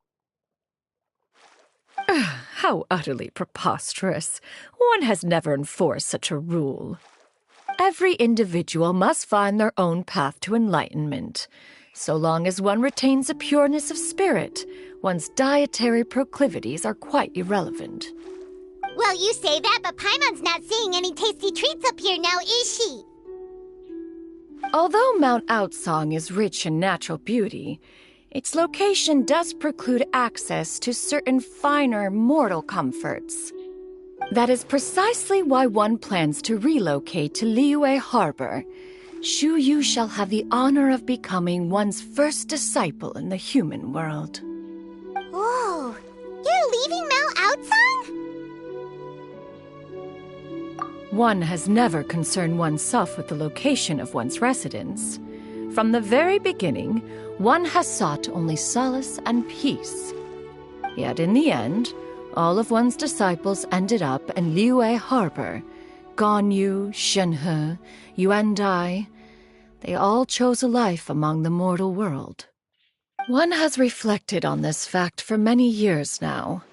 How utterly preposterous. One has never enforced such a rule. Every individual must find their own path to enlightenment. So long as one retains a pureness of spirit, one's dietary proclivities are quite irrelevant. Well, you say that, but Paimon's not seeing any tasty treats up here now, is she? Although Mount Outsong is rich in natural beauty, its location does preclude access to certain finer mortal comforts. That is precisely why one plans to relocate to Liyue Harbor. Shuyu shall have the honor of becoming one's first disciple in the human world. Whoa! You're leaving Mount Outsong? One has never concerned oneself with the location of one's residence. From the very beginning, one has sought only solace and peace. Yet in the end, all of one's disciples ended up in Liyue Harbor. Ganyu, Shenhe, Yuendai, they all chose a life among the mortal world. One has reflected on this fact for many years now.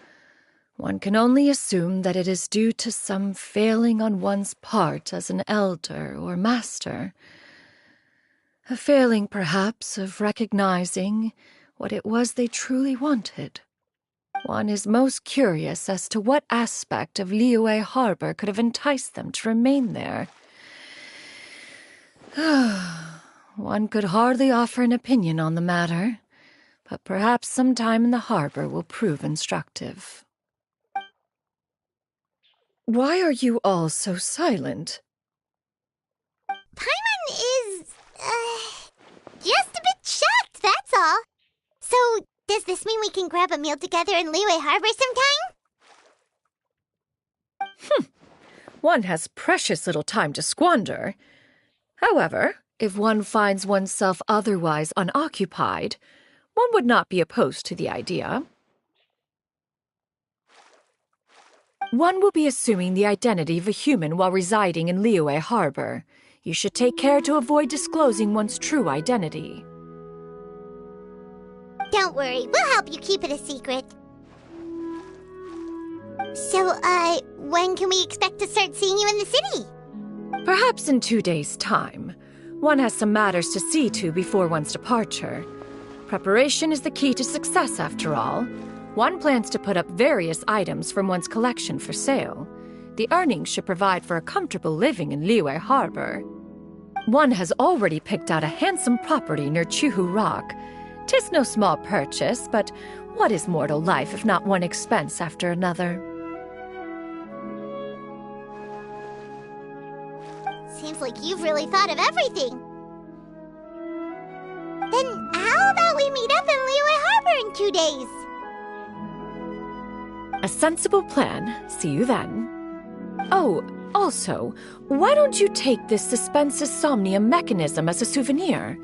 One can only assume that it is due to some failing on one's part as an elder or master. A failing, perhaps, of recognizing what it was they truly wanted. One is most curious as to what aspect of Liyue Harbor could have enticed them to remain there. One could hardly offer an opinion on the matter, but perhaps some time in the harbor will prove instructive. Why are you all so silent? Paimon that's all. So, does this mean we can grab a meal together in Liyue Harbor sometime? One has precious little time to squander. However, if one finds oneself otherwise unoccupied, one would not be opposed to the idea. One will be assuming the identity of a human while residing in Liyue Harbor. You should take care to avoid disclosing one's true identity. Don't worry, we'll help you keep it a secret. So, when can we expect to start seeing you in the city? Perhaps in 2 days' time. One has some matters to see to before one's departure. Preparation is the key to success, after all. One plans to put up various items from one's collection for sale. The earnings should provide for a comfortable living in Liyue Harbor. One has already picked out a handsome property near Chuhu Rock. 'Tis no small purchase, but what is mortal life if not one expense after another? Seems like you've really thought of everything. Then how about we meet up in Liyue Harbor in 2 days? A sensible plan. See you then. Oh, also, why don't you take this suspensus somnium mechanism as a souvenir?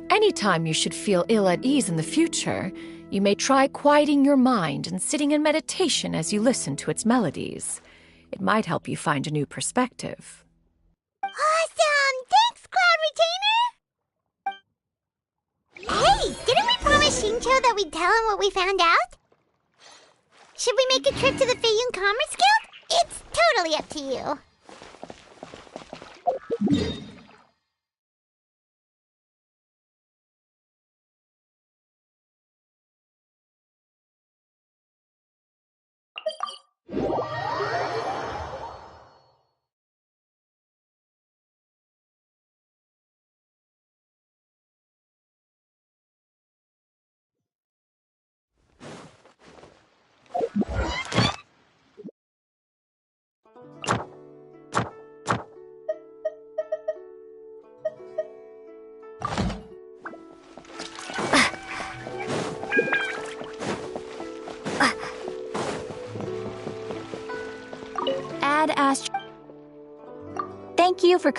Anytime you should feel ill at ease in the future, you may try quieting your mind and sitting in meditation as you listen to its melodies. It might help you find a new perspective. Awesome! Thanks, Cloud Retainer! Hey, didn't we promise Shincho that we'd tell him what we found out? Should we make a trip to the Feiyun Commerce Guild? It's totally up to you. Ad Ast. Thank you for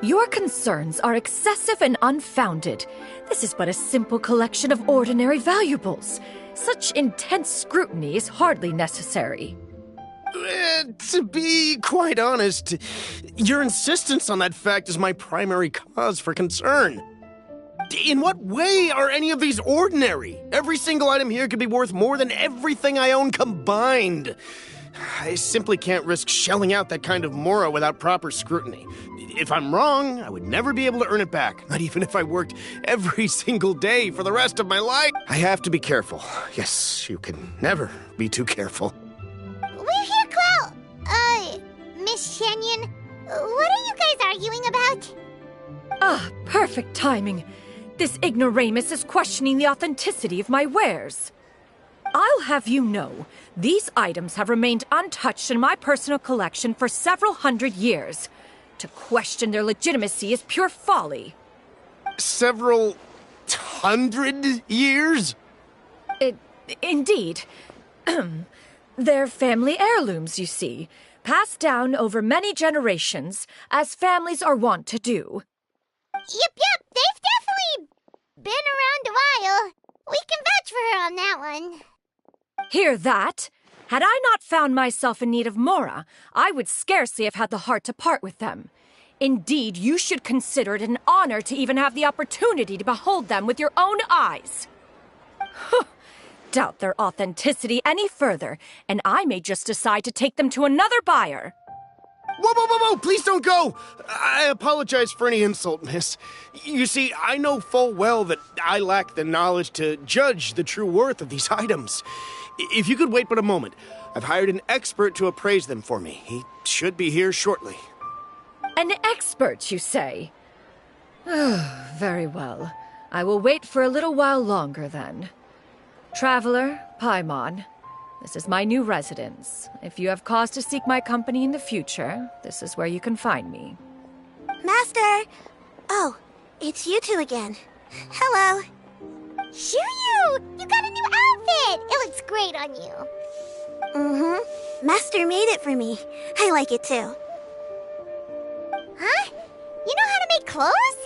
Your concerns are excessive and unfounded. This is but a simple collection of ordinary valuables. Such intense scrutiny is hardly necessary. To be quite honest, your insistence on that fact is my primary cause for concern. In what way are any of these ordinary? Every single item here could be worth more than everything I own combined. I simply can't risk shelling out that kind of mora without proper scrutiny. If I'm wrong, I would never be able to earn it back, not even if I worked every single day for the rest of my life. I have to be careful. Yes, you can never be too careful. We're here, Clow! Miss Shenyan, what are you guys arguing about? Ah, perfect timing. This ignoramus is questioning the authenticity of my wares. I'll have you know, these items have remained untouched in my personal collection for several hundred years. To question their legitimacy is pure folly. Several hundred years? Indeed. They're family heirlooms, you see, passed down over many generations, as families are wont to do. Yep, they've definitely been around a while. We can vouch for her on that one. Hear that? Had I not found myself in need of mora, I would scarcely have had the heart to part with them. Indeed, you should consider it an honor to even have the opportunity to behold them with your own eyes. Doubt their authenticity any further, and I may just decide to take them to another buyer. Whoa, please don't go! I apologize for any insult, miss. You see, I know full well that I lack the knowledge to judge the true worth of these items. If you could wait but a moment, I've hired an expert to appraise them for me. He should be here shortly. An expert, you say? Very well. I will wait for a little while longer, then. Traveler, Paimon, this is my new residence. If you have cause to seek my company in the future, this is where you can find me. Master! Oh, it's you two again. Hello. Shiryu! You got a new outfit! It looks great on you. Mm-hmm. Master made it for me. I like it too. Huh? You know how to make clothes?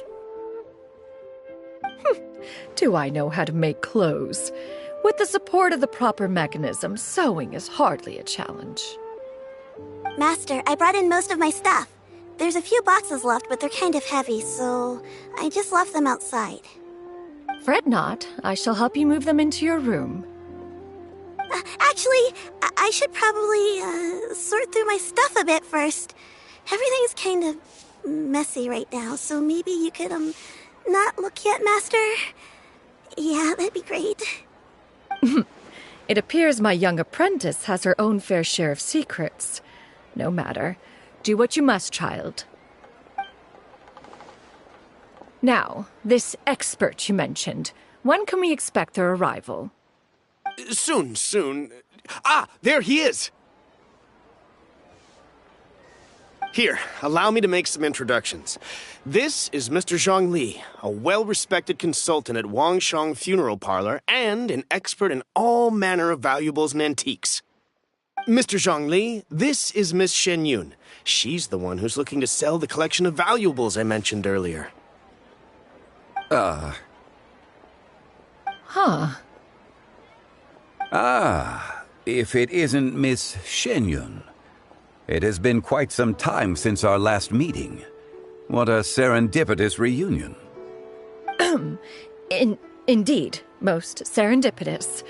Do I know how to make clothes? With the support of the proper mechanism, sewing is hardly a challenge. Master, I brought in most of my stuff. There's a few boxes left, but they're kind of heavy, so I just left them outside. Fret not. I shall help you move them into your room. Actually, I should probably sort through my stuff a bit first. Everything's kind of messy right now, so maybe you could, not look yet, Master? Yeah, that'd be great. It appears my young apprentice has her own fair share of secrets. No matter. Do what you must, child. Now, this expert you mentioned, when can we expect their arrival? Soon. Ah, there he is! Here, allow me to make some introductions. This is Mr. Zhongli, a well-respected consultant at Wangshang Funeral Parlor and an expert in all manner of valuables and antiques. Mr. Zhongli, this is Miss Shenyun. She's the one who's looking to sell the collection of valuables I mentioned earlier. If it isn't Miss Shenyun. It has been quite some time since our last meeting. What a serendipitous reunion. Indeed, most serendipitous.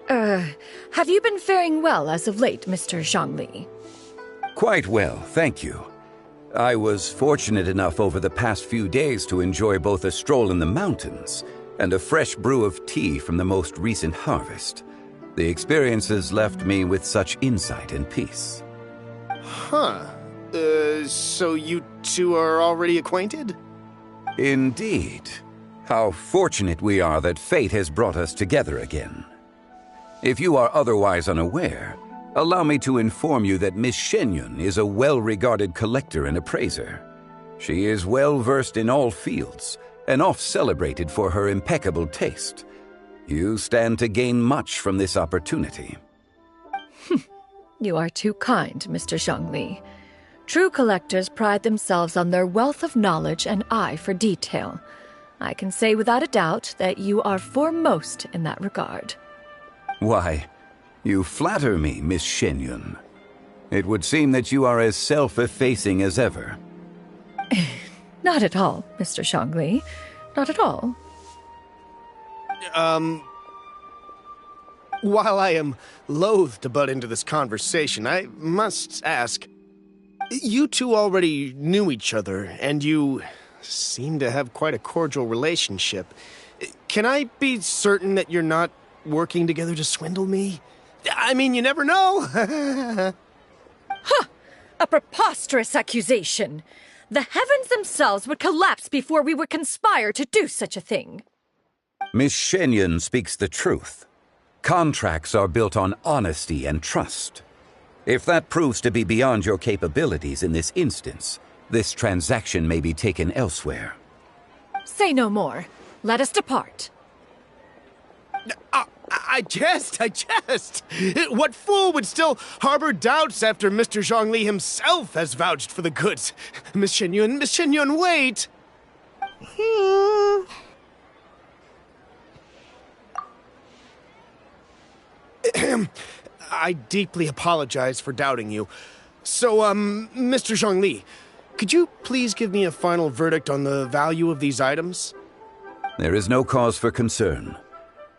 Have you been faring well as of late, Mr. Zhongli? Quite well, thank you. I was fortunate enough over the past few days to enjoy both a stroll in the mountains and a fresh brew of tea from the most recent harvest. The experiences left me with such insight and peace. So you two are already acquainted? Indeed. How fortunate we are that fate has brought us together again. If you are otherwise unaware, allow me to inform you that Miss Shenyun is a well-regarded collector and appraiser. She is well-versed in all fields, and oft-celebrated for her impeccable taste. You stand to gain much from this opportunity. You are too kind, Mr. Zhongli. True collectors pride themselves on their wealth of knowledge and eye for detail. I can say without a doubt that you are foremost in that regard. Why, you flatter me, Miss Shenyun. It would seem that you are as self-effacing as ever. Not at all, Mr. Zhongli. Not at all. While I am loath to butt into this conversation, I must ask, you two already knew each other, and you seem to have quite a cordial relationship. Can I be certain that you're not working together to swindle me? I mean, you never know. Huh! A preposterous accusation! The heavens themselves would collapse before we would conspire to do such a thing. Miss Shenyun speaks the truth. Contracts are built on honesty and trust. If that proves to be beyond your capabilities in this instance, this transaction may be taken elsewhere. Say no more. Let us depart. I jest. What fool would still harbor doubts after Mr. Zhongli himself has vouched for the goods? Miss Shenyun, wait! I deeply apologize for doubting you. So, Mr. Zhongli, could you please give me a final verdict on the value of these items? There is no cause for concern.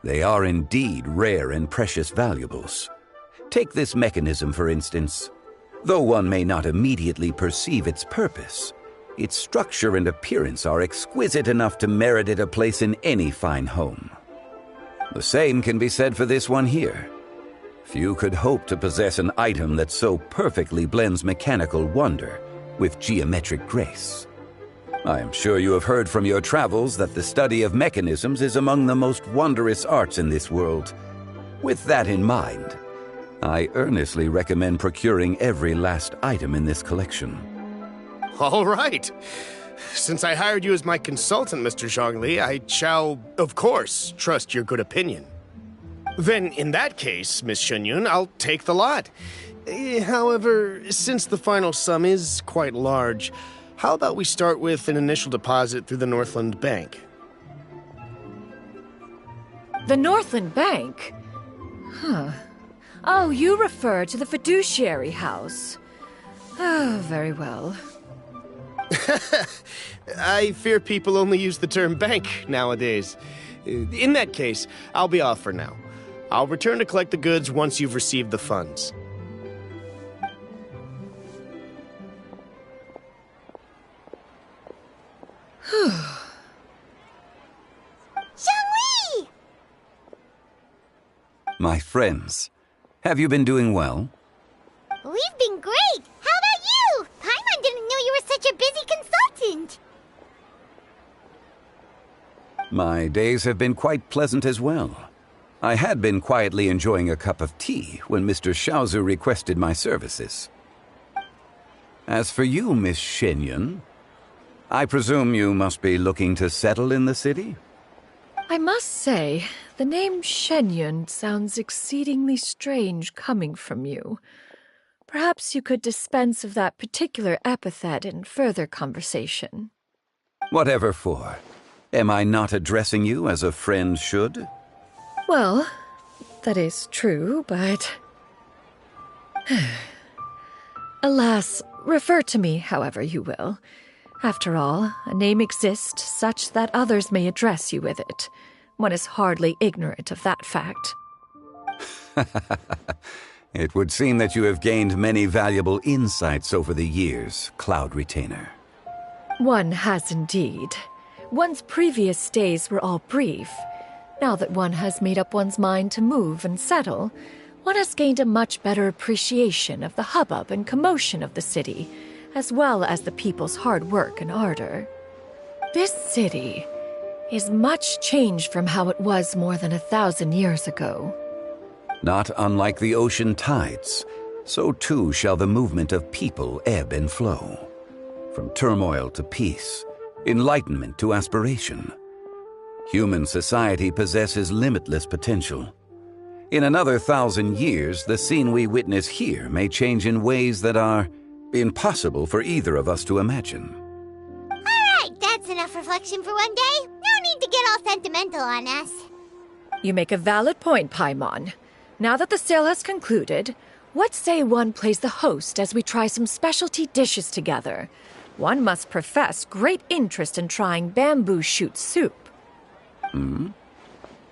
They are indeed rare and precious valuables. Take this mechanism, for instance. Though one may not immediately perceive its purpose, its structure and appearance are exquisite enough to merit it a place in any fine home. The same can be said for this one here. Few could hope to possess an item that so perfectly blends mechanical wonder with geometric grace. I am sure you have heard from your travels that the study of mechanisms is among the most wondrous arts in this world. With that in mind, I earnestly recommend procuring every last item in this collection. All right. Since I hired you as my consultant, Mr. Zhongli, I shall, of course, trust your good opinion. Then, in that case, Miss Shenyun, I'll take the lot. However, since the final sum is quite large, how about we start with an initial deposit through the Northland Bank? The Northland Bank? Huh. Oh, you refer to the fiduciary house. Oh, very well. I fear people only use the term bank nowadays. In that case, I'll be off for now. I'll return to collect the goods once you've received the funds. Zhongli! My friends, have you been doing well? We've been great! How about you? Paimon didn't know you were such a busy consultant! My days have been quite pleasant as well. I had been quietly enjoying a cup of tea when Mr. Xiaozu requested my services. As for you, Miss Shenyun, I presume you must be looking to settle in the city? I must say, the name Shenyun sounds exceedingly strange coming from you. Perhaps you could dispense of that particular epithet in further conversation. Whatever for. Am I not addressing you as a friend should? Well, that is true, but... Alas, refer to me however you will. After all, a name exists such that others may address you with it. One is hardly ignorant of that fact. It would seem that you have gained many valuable insights over the years, Cloud Retainer. One has indeed. One's previous stays were all brief. Now that one has made up one's mind to move and settle, one has gained a much better appreciation of the hubbub and commotion of the city, as well as the people's hard work and ardor. This city is much changed from how it was more than 1,000 years ago. Not unlike the ocean tides, so too shall the movement of people ebb and flow. From turmoil to peace, enlightenment to aspiration. Human society possesses limitless potential. In another 1,000 years, the scene we witness here may change in ways that are impossible for either of us to imagine. Alright, that's enough reflection for one day. No need to get all sentimental on us. You make a valid point, Paimon. Now that the sale has concluded, what say one plays the host as we try some specialty dishes together? One must profess great interest in trying bamboo shoot soup.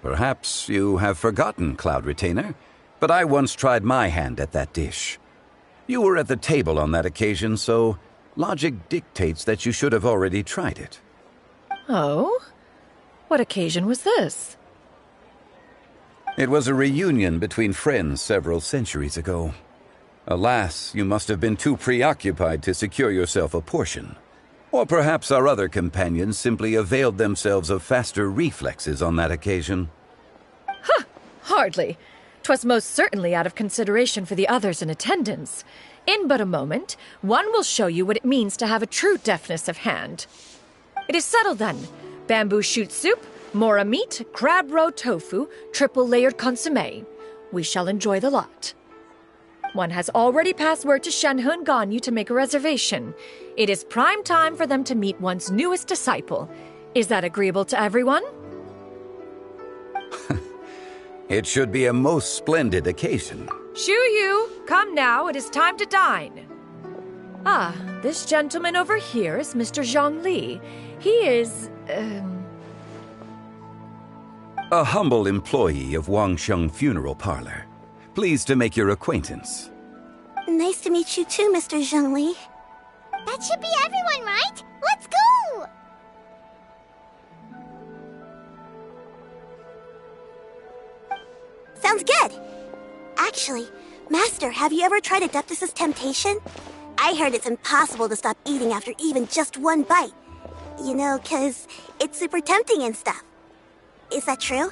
Perhaps you have forgotten, Cloud Retainer, but I once tried my hand at that dish. You were at the table on that occasion, so logic dictates that you should have already tried it. Oh? What occasion was this? It was a reunion between friends several centuries ago. Alas, you must have been too preoccupied to secure yourself a portion. Or perhaps our other companions simply availed themselves of faster reflexes on that occasion. Huh! Hardly. 'Twas most certainly out of consideration for the others in attendance. In but a moment, one will show you what it means to have a true deftness of hand. It is settled then. Bamboo shoot soup, mora meat, crab roe tofu, triple-layered consommé. We shall enjoy the lot. One has already passed word to Shenhe and Ganyu to make a reservation. It is prime time for them to meet one's newest disciple. Is that agreeable to everyone? It should be a most splendid occasion. Shu Yu, come now, it is time to dine. Ah, this gentleman over here is Mr. Zhang Li. He is, A humble employee of Wangsheng Funeral Parlor. Pleased to make your acquaintance. Nice to meet you too, Mr. Zhengli. That should be everyone, right? Let's go! Sounds good. Actually, Master, have you ever tried Adeptus' temptation? I heard it's impossible to stop eating after even just one bite. You know, 'cause it's super tempting and stuff. Is that true?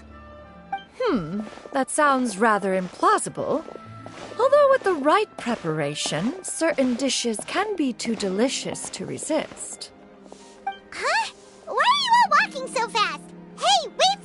That sounds rather implausible. Although with the right preparation, certain dishes can be too delicious to resist. Huh? Why are you all walking so fast? Hey, wait